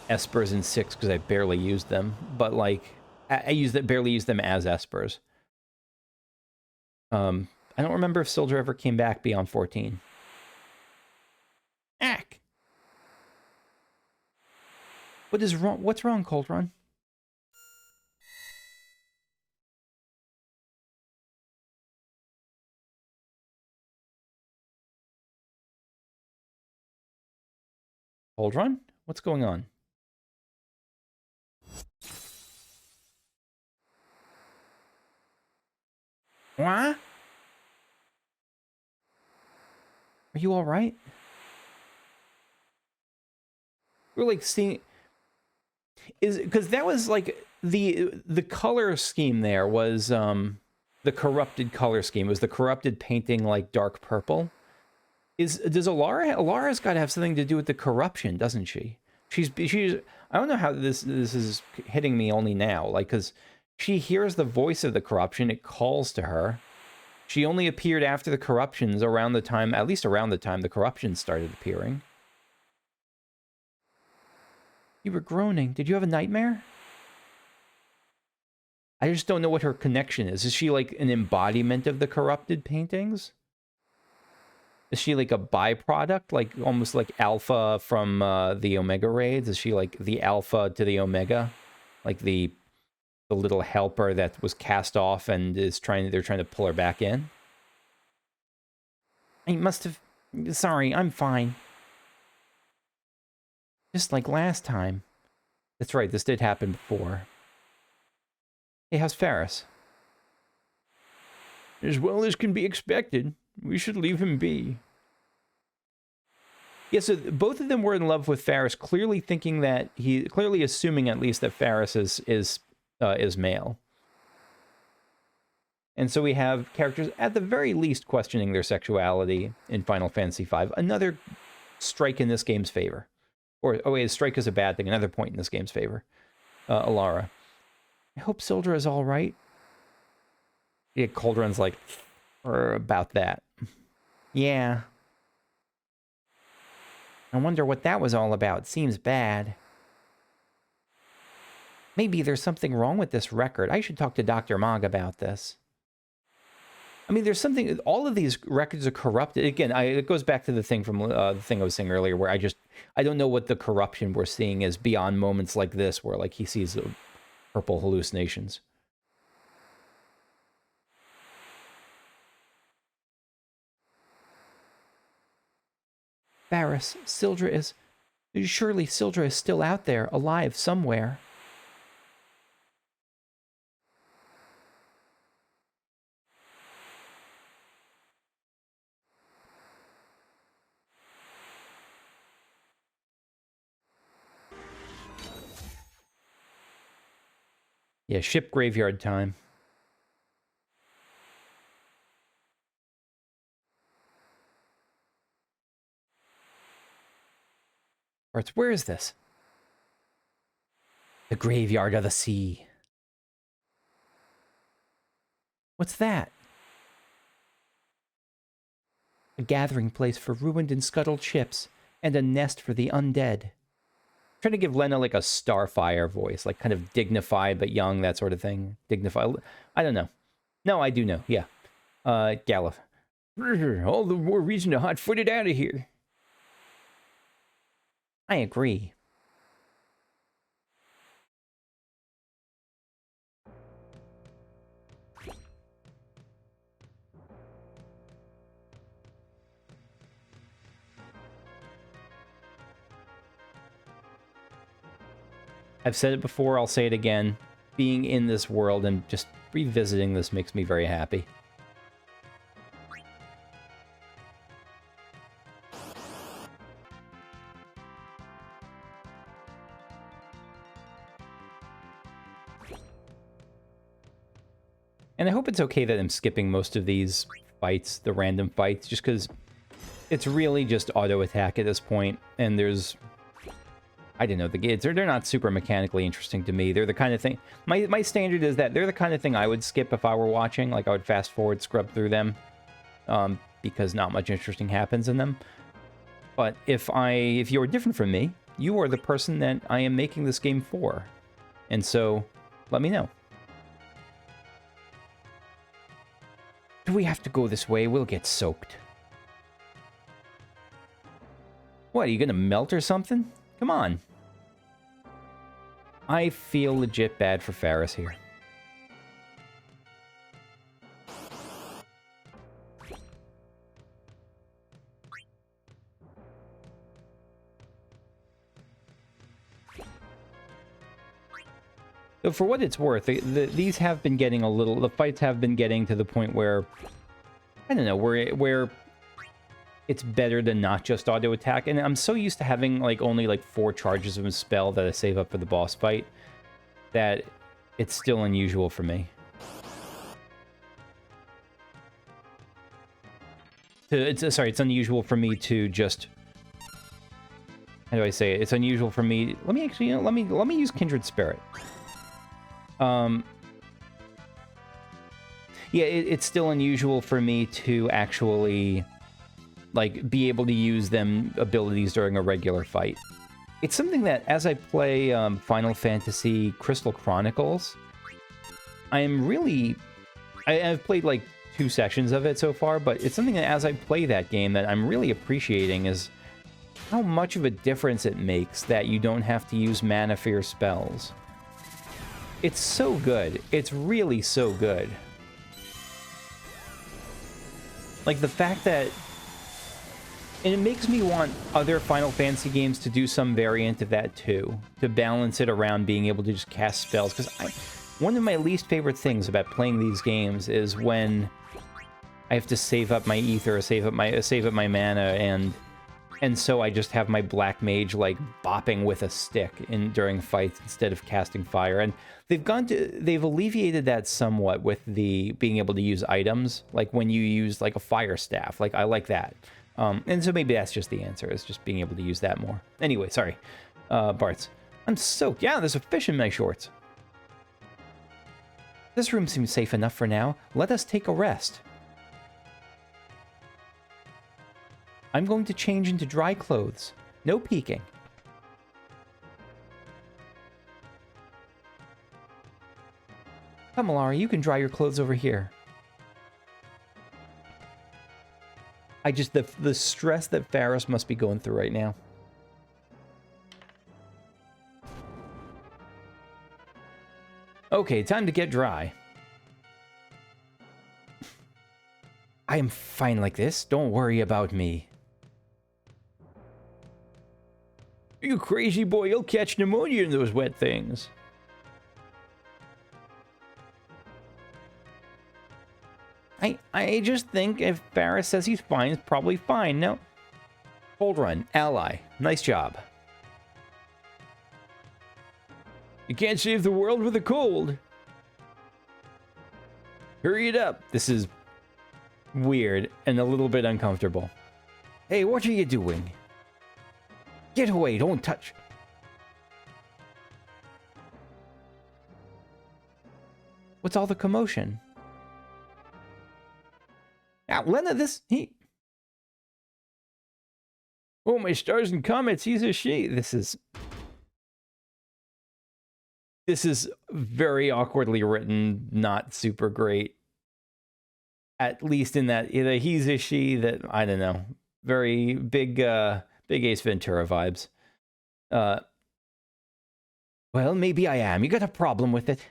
Espers in 6 because I barely used them. But, like, I barely used them as Espers. I don't remember if Sildra ever came back beyond 14. Ack! What is wrong? What's wrong, Coldrun? Coldrun? What's going on? What? Are you all right? We're like seeing... Because that was like the color scheme there was the corrupted color scheme. It was the corrupted painting like dark purple. Does Alara's got to have something to do with the corruption, doesn't she? She's I don't know how this is hitting me only now, like, because she hears the voice of the corruption, it calls to her. She only appeared after the corruptions around the time, at least around the time the corruptions started appearing. You were groaning. Did you have a nightmare? I just don't know what her connection is. Is she like an embodiment of the corrupted paintings? Is she like a byproduct, like almost like Alpha from the Omega raids? Is she like the Alpha to the Omega, like the little helper that was cast off and they're trying to pull her back in? I must have. Sorry, I'm fine. Just like last time. That's right, this did happen before. Hey, how's Faris? As well as can be expected. We should leave him be. Yeah, so both of them were in love with Faris, clearly assuming at least that Faris is male. And so we have characters at the very least questioning their sexuality in Final Fantasy V. Another strike in this game's favor. Or, oh wait, a strike is a bad thing. Another point in this game's favor. Alara. I hope Sildra is all right. Yeah, Cauldron's like, about that. Yeah. I wonder what that was all about. Seems bad. Maybe there's something wrong with this record. I should talk to Dr. Mog about this. I mean, there's something. All of these records are corrupted. Again, it goes back to the thing from the thing I was saying earlier, where I don't know what the corruption we're seeing is beyond moments like this, where like he sees purple hallucinations. Faris, surely Sildra is still out there, alive somewhere. Yeah, ship graveyard time. Arts, where is this? The graveyard of the sea. What's that? A gathering place for ruined and scuttled ships, and a nest for the undead. I'm trying to give Lena like a Starfire voice, like kind of dignified but young, that sort of thing. Dignified. I don't know. No, I do know. Yeah. Galuf. All the more reason to hot-foot it out of here. I agree. I've said it before, I'll say it again. Being in this world and just revisiting this makes me very happy. And I hope it's okay that I'm skipping most of these fights, the random fights, just because it's really just auto attack at this point, and there's... I don't know, the gates, they're not super mechanically interesting to me. They're the kind of thing... My standard is that they're the kind of thing I would skip if I were watching. Like, I would fast forward, scrub through them, because not much interesting happens in them. But if you're different from me, you are the person that I am making this game for. And so, let me know. Do we have to go this way? We'll get soaked. What, are you gonna melt or something? Come on. I feel legit bad for Faris here. So for what it's worth, these have been getting a little... The fights have been getting to the point where... I don't know, where it's better than not just auto attack. And I'm so used to having like only like 4 charges of a spell that I save up for the boss fight that it's still unusual for me. It's unusual for me to just... How do I say it? It's unusual for me... Let me actually, let me use Kindred Spirit. Yeah, it's still unusual for me to actually, like, be able to use them abilities during a regular fight. It's something that, as I play Final Fantasy Crystal Chronicles, I am really... I've played, like, 2 sessions of it so far, but it's something that as I play that game that I'm really appreciating is how much of a difference it makes that you don't have to use mana for your spells. It's so good. It's really so good. Like, the fact that... And it makes me want other Final Fantasy games to do some variant of that, too. To balance it around being able to just cast spells. Because one of my least favorite things about playing these games is when I have to save up my ether, save up my mana, and so I just have my black mage, like, bopping with a stick during fights instead of casting fire. And they've alleviated that somewhat with the being able to use items, like when you use, like, a fire staff. Like, I like that. And so maybe that's just the answer, is just being able to use that more. Anyway, sorry. Bart's. I'm soaked. Yeah, there's a fish in my shorts. This room seems safe enough for now. Let us take a rest. I'm going to change into dry clothes. No peeking. Come, Alara, you can dry your clothes over here. The stress that Faris must be going through right now. Okay, time to get dry. I am fine like this. Don't worry about me. You crazy boy, you'll catch pneumonia in those wet things. I just think if Faris says he's fine, it's probably fine. No. Cold run. Ally. Nice job. You can't save the world with a cold. Hurry it up. This is weird and a little bit uncomfortable. Hey, what are you doing? Get away, don't touch. What's all the commotion? Now, Lena, Oh, my stars and comets, he's a she. This is very awkwardly written, not super great. At least in that either he's a she that, I don't know, very big Ace Ventura vibes. Well, maybe I am. You got a problem with it?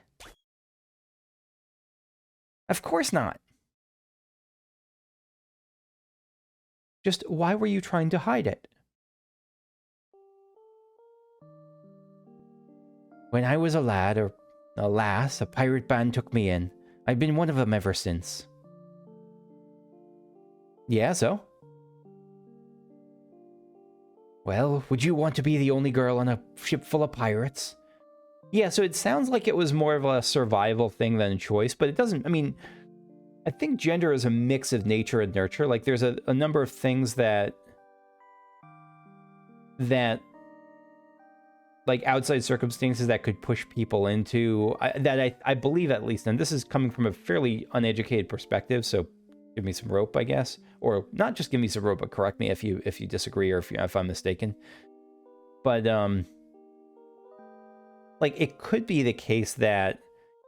Of course not. Just why were you trying to hide it? When I was a lad, or a lass, a pirate band took me in. I've been one of them ever since. Yeah, so? Well, would you want to be the only girl on a ship full of pirates? Yeah, so it sounds like it was more of a survival thing than a choice, but it doesn't, I mean, I think gender is a mix of nature and nurture. Like, there's a number of things that like, outside circumstances that could push people into, I believe at least, and this is coming from a fairly uneducated perspective, so give me some rope, I guess. Or not just give me some rope, but correct me if you disagree or if I'm mistaken. But, like, it could be the case that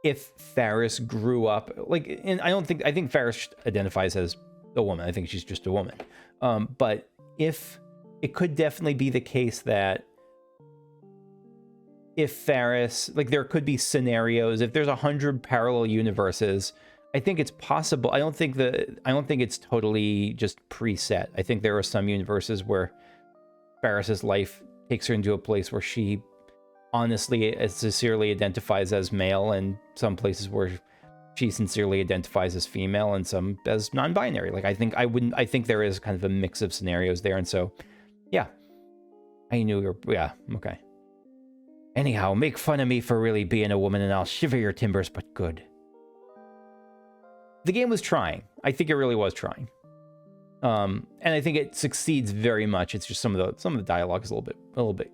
if Faris grew up, like, and I think Faris identifies as a woman. I think she's just a woman. But if it could definitely be the case that if Faris, like, there could be scenarios, if there's 100 parallel universes, I think it's possible. I don't think it's totally just preset. I think there are some universes where Faris's life takes her into a place where she honestly sincerely identifies as male, and some places where she sincerely identifies as female, and some as non-binary. Like, I think there is kind of a mix of scenarios there, and so yeah. Yeah, okay. Anyhow, make fun of me for really being a woman and I'll shiver your timbers, but good. The game was trying. I think it really was trying. And I think it succeeds very much. It's just some of the dialogue is a little bit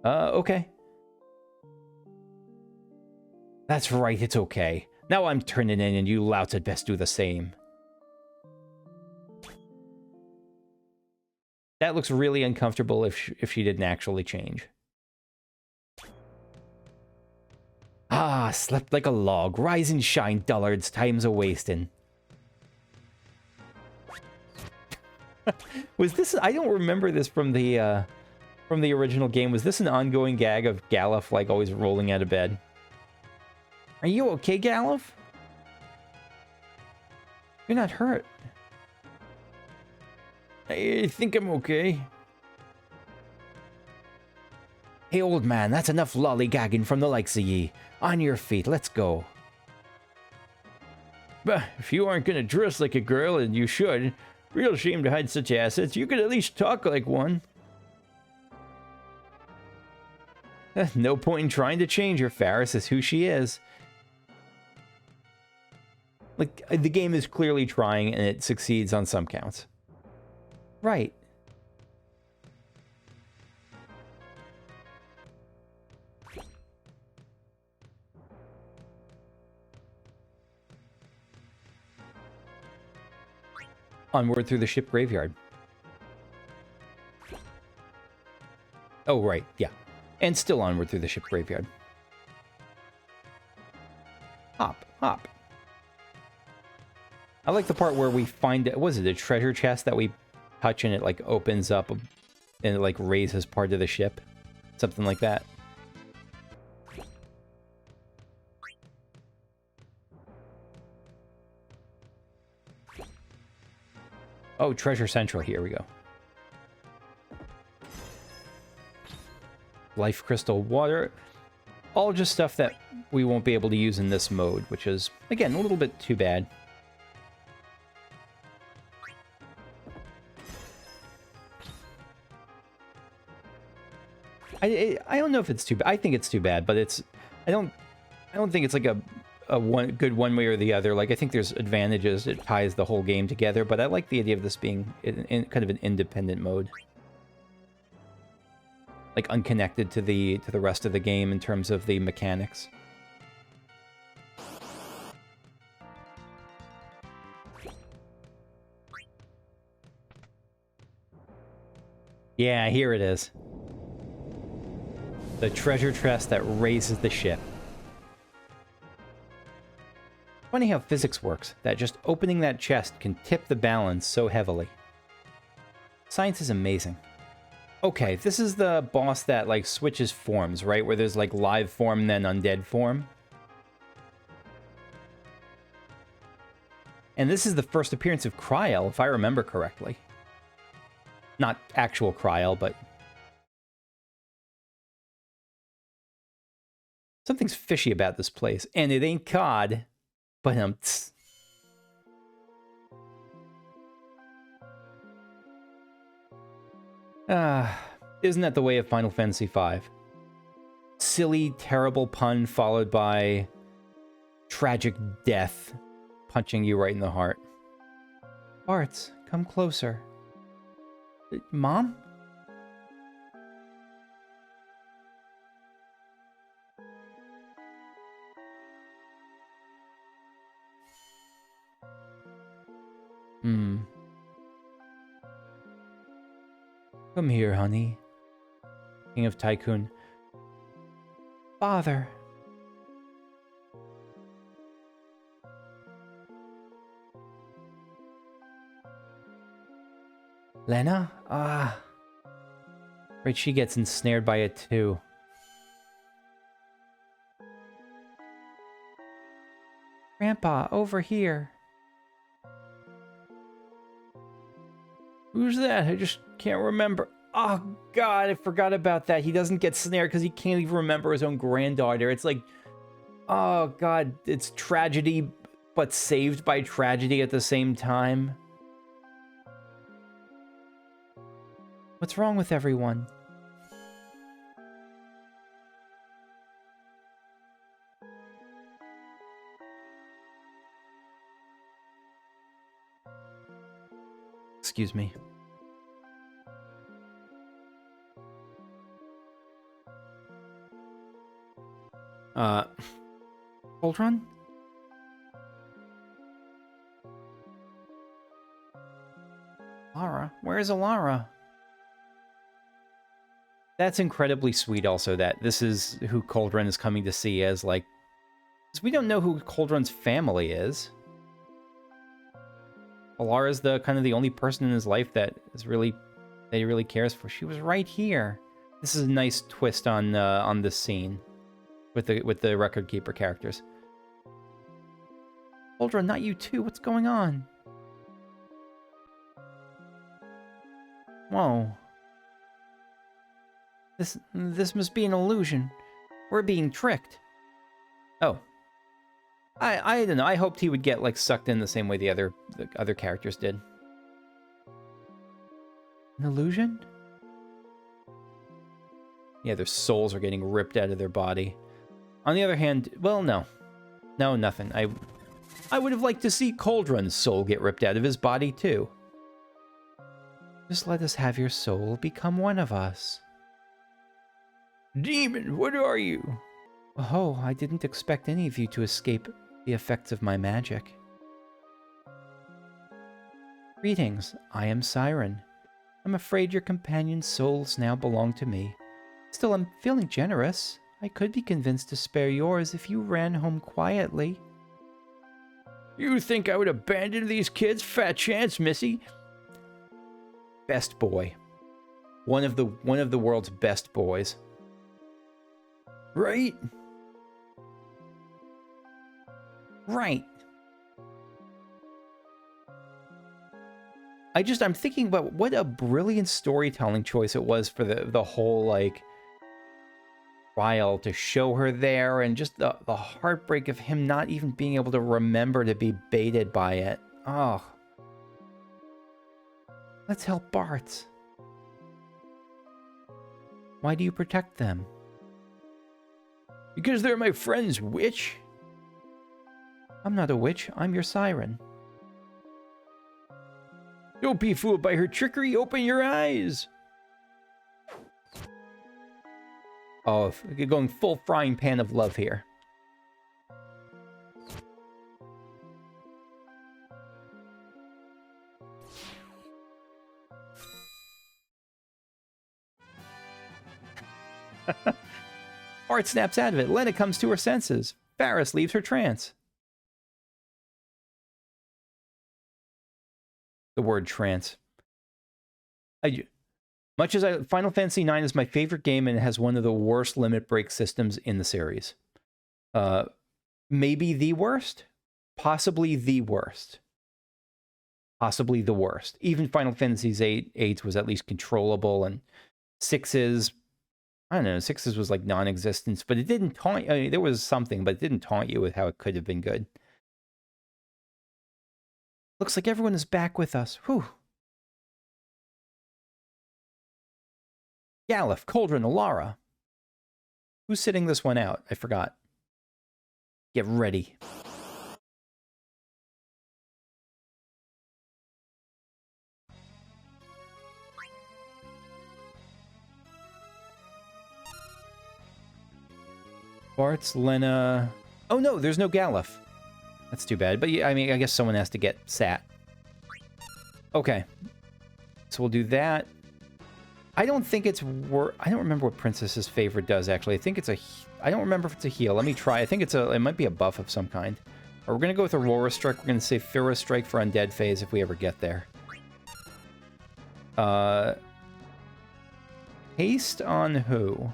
okay. That's right, it's okay. Now I'm turning in and you louts had best do the same. That looks really uncomfortable if she didn't actually change. Ah, slept like a log. Rise and shine, dullards. Time's a-wasting. Was this... I don't remember this from the original game. Was this an ongoing gag of Galuf, like, always rolling out of bed? Are you okay, Galuf? You're not hurt. I think I'm okay. Hey, old man, that's enough lollygagging from the likes of ye. On your feet, let's go. Bah, if you aren't gonna dress like a girl, and you should, real shame to hide such assets, you could at least talk like one. No point in trying to change her. Faris is who she is. Like, the game is clearly trying, and it succeeds on some counts. Right. Onward through the ship graveyard. Oh, right, yeah. And still onward through the ship graveyard. Hop, hop. I like the part where we find, was it a treasure chest that we touch and it like opens up and it like raises part of the ship? Something like that. Oh, Treasure Central, here we go. Life Crystal Water. All just stuff that we won't be able to use in this mode, which is, again, a little bit too bad. I don't know if it's too bad. I think it's too bad, but it's... I don't think it's like a good one way or the other. Like, I think there's advantages. It ties the whole game together, but I like the idea of this being in kind of an independent mode. Like, unconnected to the rest of the game in terms of the mechanics. Yeah, here it is. The treasure chest that raises the ship. Funny how physics works, that just opening that chest can tip the balance so heavily. Science is amazing. Okay, this is the boss that, like, switches forms, right? Where there's, like, live form, then undead form. And this is the first appearance of Kryel, if I remember correctly. Not actual Kryel, but... something's fishy about this place. And it ain't COD, but isn't that the way of Final Fantasy V? Silly, terrible pun followed by tragic death, punching you right in the heart. Bartz, come closer. Mom? Come here, honey. King of Tycoon. Father. Lena? Ah. Right, she gets ensnared by it too. Grandpa, over here. Who's that? I just can't remember. Oh, God, I forgot about that. He doesn't get snared because he can't even remember his own granddaughter. It's like, oh, God, it's tragedy, but saved by tragedy at the same time. What's wrong with everyone? Excuse me. Ultron? Lara? Where's Alara? That's incredibly sweet also, that this is who Cauldron is coming to see as, like, Because we don't know who Cauldron's family is. Alara's the kind of the only person in his life that he really cares for. She was right here. This is a nice twist on this scene with the record keeper characters. Cauldron, not you too. What's going on? Whoa. This must be an illusion. We're being tricked. Oh. I don't know. I hoped he would get like sucked in the same way the other characters did. An illusion? Yeah, their souls are getting ripped out of their body. On the other hand, well, no. No, nothing. I would have liked to see Cauldron's soul get ripped out of his body too. Just let us have your soul become one of us. Demon, what are you? Oh, I didn't expect any of you to escape the effects of my magic. Greetings, I am Siren. I'm afraid your companion's souls now belong to me. Still, I'm feeling generous. I could be convinced to spare yours if you ran home quietly. You think I would abandon these kids? Fat chance, Missy. Best boy. One of the world's best boys. Right? Right. I'm thinking about what a brilliant storytelling choice it was for the whole, like, trial to show her there, and just the heartbreak of him not even being able to remember to be baited by it. Oh. Let's help Bart. Why do you protect them? Because they're my friends, witch. I'm not a witch, I'm your siren. Don't be fooled by her trickery, open your eyes! Oh, you're going full frying pan of love here. Bart snaps out of it. Lena comes to her senses. Faris leaves her trance. The word trance. Final Fantasy IX is my favorite game, and it has one of the worst limit break systems in the series. Maybe the worst? Possibly the worst. Possibly the worst. Even Final Fantasy VIII was at least controllable, and 6's, I don't know, 6's was like non-existent, but it didn't taunt you. I mean, there was something, but it didn't taunt you with how it could have been good. Looks like everyone is back with us. Whew. Galuf, Cauldron, Alara. Who's sitting this one out? I forgot. Get ready. Bart's, Lena... Oh no, there's no Galuf. That's too bad. But yeah, I mean, I guess someone has to get sat. Okay. So we'll do that. I don't think it's I don't remember what Princess's favorite does, actually. I think it's I don't remember if it's a heal. Let me try. I think it might be a buff of some kind. Or we're going to go with Aurora Strike. We're going to save Fira Strike for Undead Phase if we ever get there. Haste on who?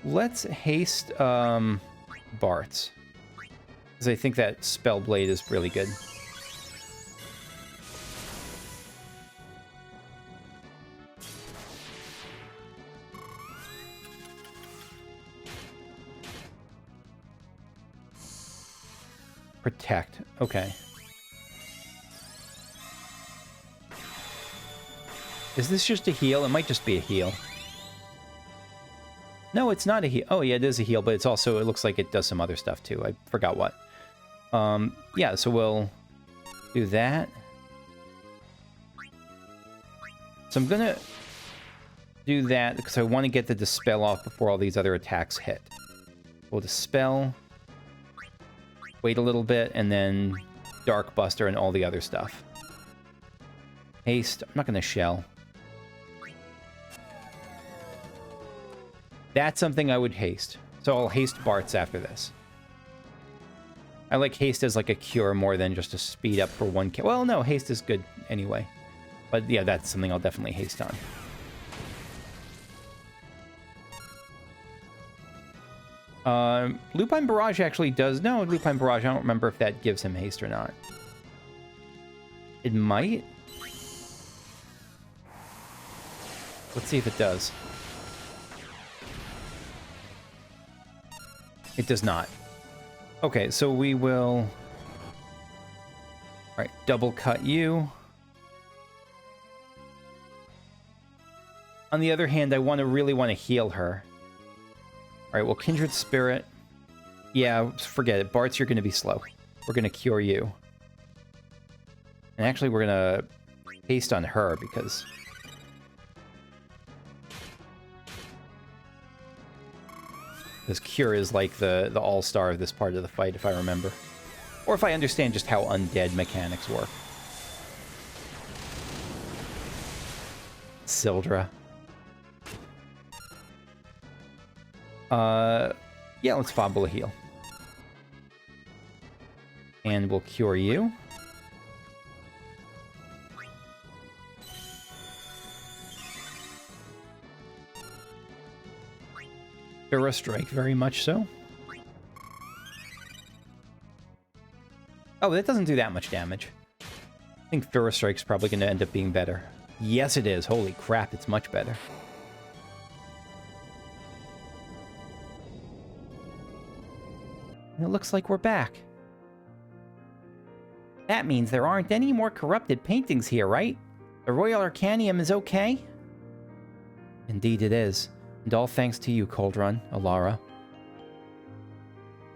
Let's haste Bart's. Because I think that Spellblade is really good. Protect. Okay. Is this just a heal? It might just be a heal. No, it's not a heal. Oh, yeah, it is a heal, but it's also, it looks like it does some other stuff, too. I forgot what. Yeah, so we'll do that. So I'm gonna do that because I want to get the Dispel off before all these other attacks hit. We'll Dispel, wait a little bit, and then Dark Buster and all the other stuff. Haste. I'm not gonna Shell. That's something I would haste. So So I'll haste Bart's after this. I like haste as like a cure more than just a speed up for one kill. Well, no, haste is good anyway. But yeah, that's something I'll definitely haste on. Lupine Barrage actually does... No, Lupine Barrage, I don't remember if that gives him haste or not. It might. Let's see if it does. It does not. Okay, so we will... Alright, double cut you. On the other hand, I really want to heal her. Alright, well, Kindred Spirit. Yeah, forget it. Bart's, you're going to be slow. We're going to cure you. And actually, we're going to haste on her because... This cure is like the all-star of this part of the fight, if I remember. Or if I understand just how undead mechanics work. Sildra. Yeah, let's Fobble a heal. And we'll cure you. Thorough Strike, very much so. Oh, that doesn't do that much damage. I think Thorough Strike's probably going to end up being better. Yes, it is. Holy crap, it's much better. And it looks like we're back. That means there aren't any more corrupted paintings here, right? The Royal Arcanium is okay? Indeed it is. And all thanks to you, Cauldron, Alara.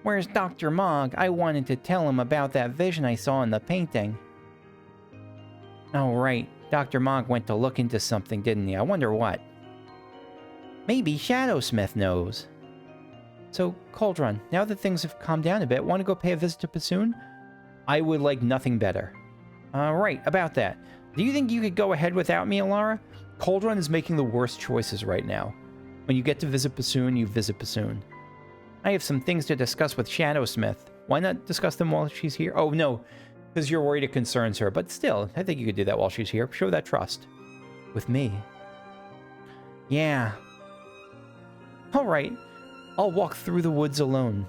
Where's Dr. Mog? I wanted to tell him about that vision I saw in the painting. Oh, right. Dr. Mog went to look into something, didn't he? I wonder what. Maybe Shadowsmith knows. So, Cauldron, now that things have calmed down a bit, want to go pay a visit to Passoon? I would like nothing better. Right, about that. Do you think you could go ahead without me, Alara? Cauldron is making the worst choices right now. When you get to visit Passoon, you visit Passoon. I have some things to discuss with Shadowsmith. Why not discuss them while she's here? Oh, no, because you're worried it concerns her. But still, I think you could do that while she's here. Show that trust. With me. Yeah. All right. I'll walk through the woods alone.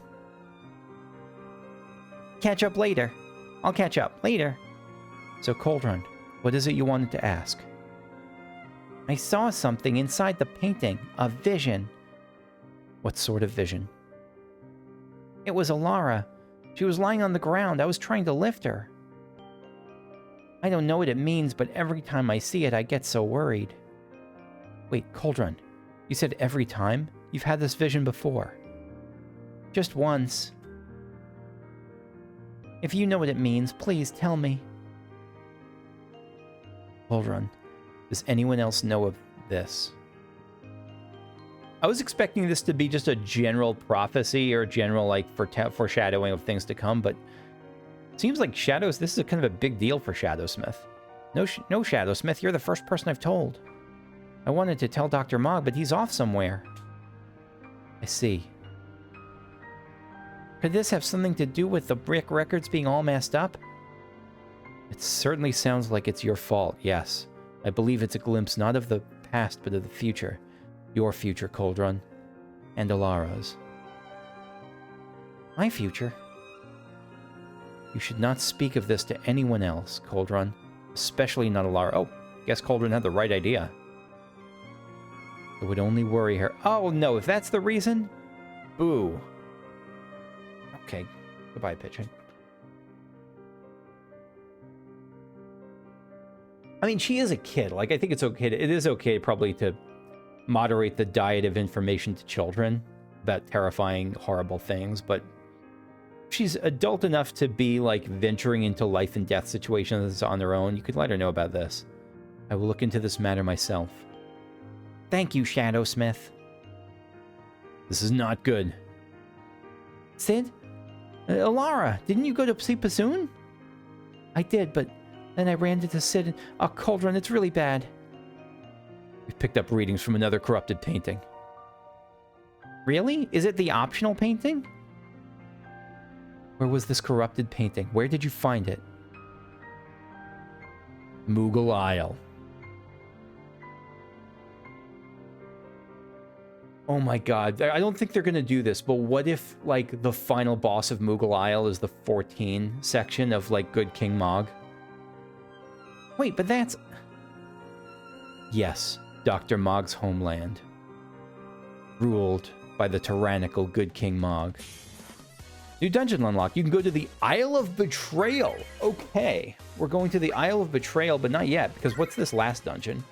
Catch up later. I'll catch up later. So, Cauldron, what is it you wanted to ask? I saw something inside the painting. A vision. What sort of vision? It was Alara. She was lying on the ground. I was trying to lift her. I don't know what it means, but every time I see it, I get so worried. Wait, Cauldron, you said every time? You've had this vision before. Just once. If you know what it means, please tell me. Cauldron, does anyone else know of this? I was expecting this to be just a general prophecy or general, like, foreshadowing of things to come, but it seems like this is a kind of a big deal for Shadowsmith. No, Shadowsmith, you're the first person I've told. I wanted to tell Dr. Mog, but he's off somewhere. I see. Could this have something to do with the brick records being all messed up? It certainly sounds like it's your fault, yes. I believe it's a glimpse not of the past, but of the future. Your future, Cauldron. And Alara's. My future? You should not speak of this to anyone else, Cauldron. Especially not Alara. Oh, guess Cauldron had the right idea. It would only worry her. Oh, no, if that's the reason? Boo. Okay, goodbye, Pitching. I mean, she is a kid. Like, I think it's okay. It is okay probably to moderate the diet of information to children about terrifying, horrible things, but she's adult enough to be, like, venturing into life and death situations on her own. You could let her know about this. I will look into this matter myself. Thank you, Shadowsmith. This is not good. Sid? Alara, didn't you go to see Passoon? I did, but then I ran into Sid and... Oh, Cauldron, it's really bad. We've picked up readings from another corrupted painting. Really? Is it the optional painting? Where was this corrupted painting? Where did you find it? Moogle Isle. Oh my god. I don't think they're going to do this, but what if, like, the final boss of Moogle Isle is the 14 section of, like, Good King Mog? Wait, but that's... Yes, Dr. Mog's homeland. Ruled by the tyrannical Good King Mog. New dungeon unlocked. You can go to the Isle of Betrayal. Okay, we're going to the Isle of Betrayal, but not yet, because what's this last dungeon?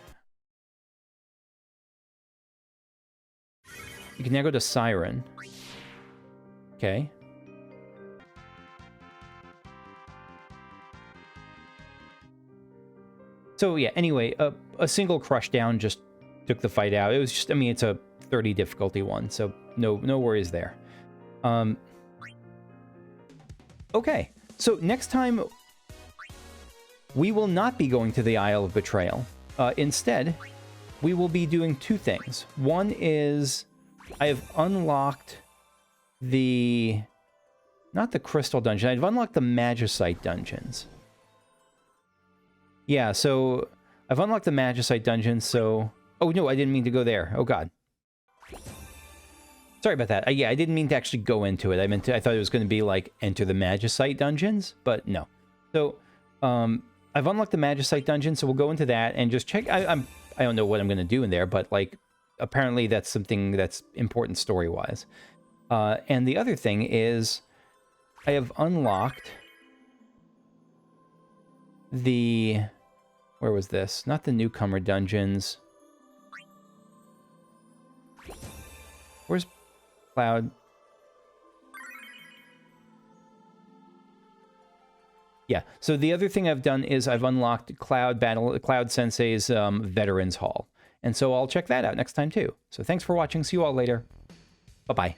You can now go to Siren. Okay. So yeah, anyway, a single crush down just took the fight out. It was just, I mean, it's a 30 difficulty one, so no worries there. Okay, so next time we will not be going to the Isle of Betrayal. Instead, we will be doing two things. One is I have unlocked the... not the Crystal Dungeon. I've unlocked the Magicite dungeons. Yeah, so I've unlocked the Magicite dungeon, so... Oh, no, I didn't mean to go there. Oh, God. Sorry about that. Yeah, I didn't mean to actually go into it. I thought it was going to be, like, enter the Magicite dungeons, but no. So, I've unlocked the Magicite dungeon, so we'll go into that and just check... I don't know what I'm going to do in there, but, like, apparently that's something that's important story-wise. And the other thing is I have unlocked the... Where was this? Not the newcomer dungeons. Where's Cloud? Yeah, so the other thing I've done is I've unlocked Cloud Sensei's Veterans Hall. And so I'll check that out next time too. So thanks for watching. See you all later. Bye-bye.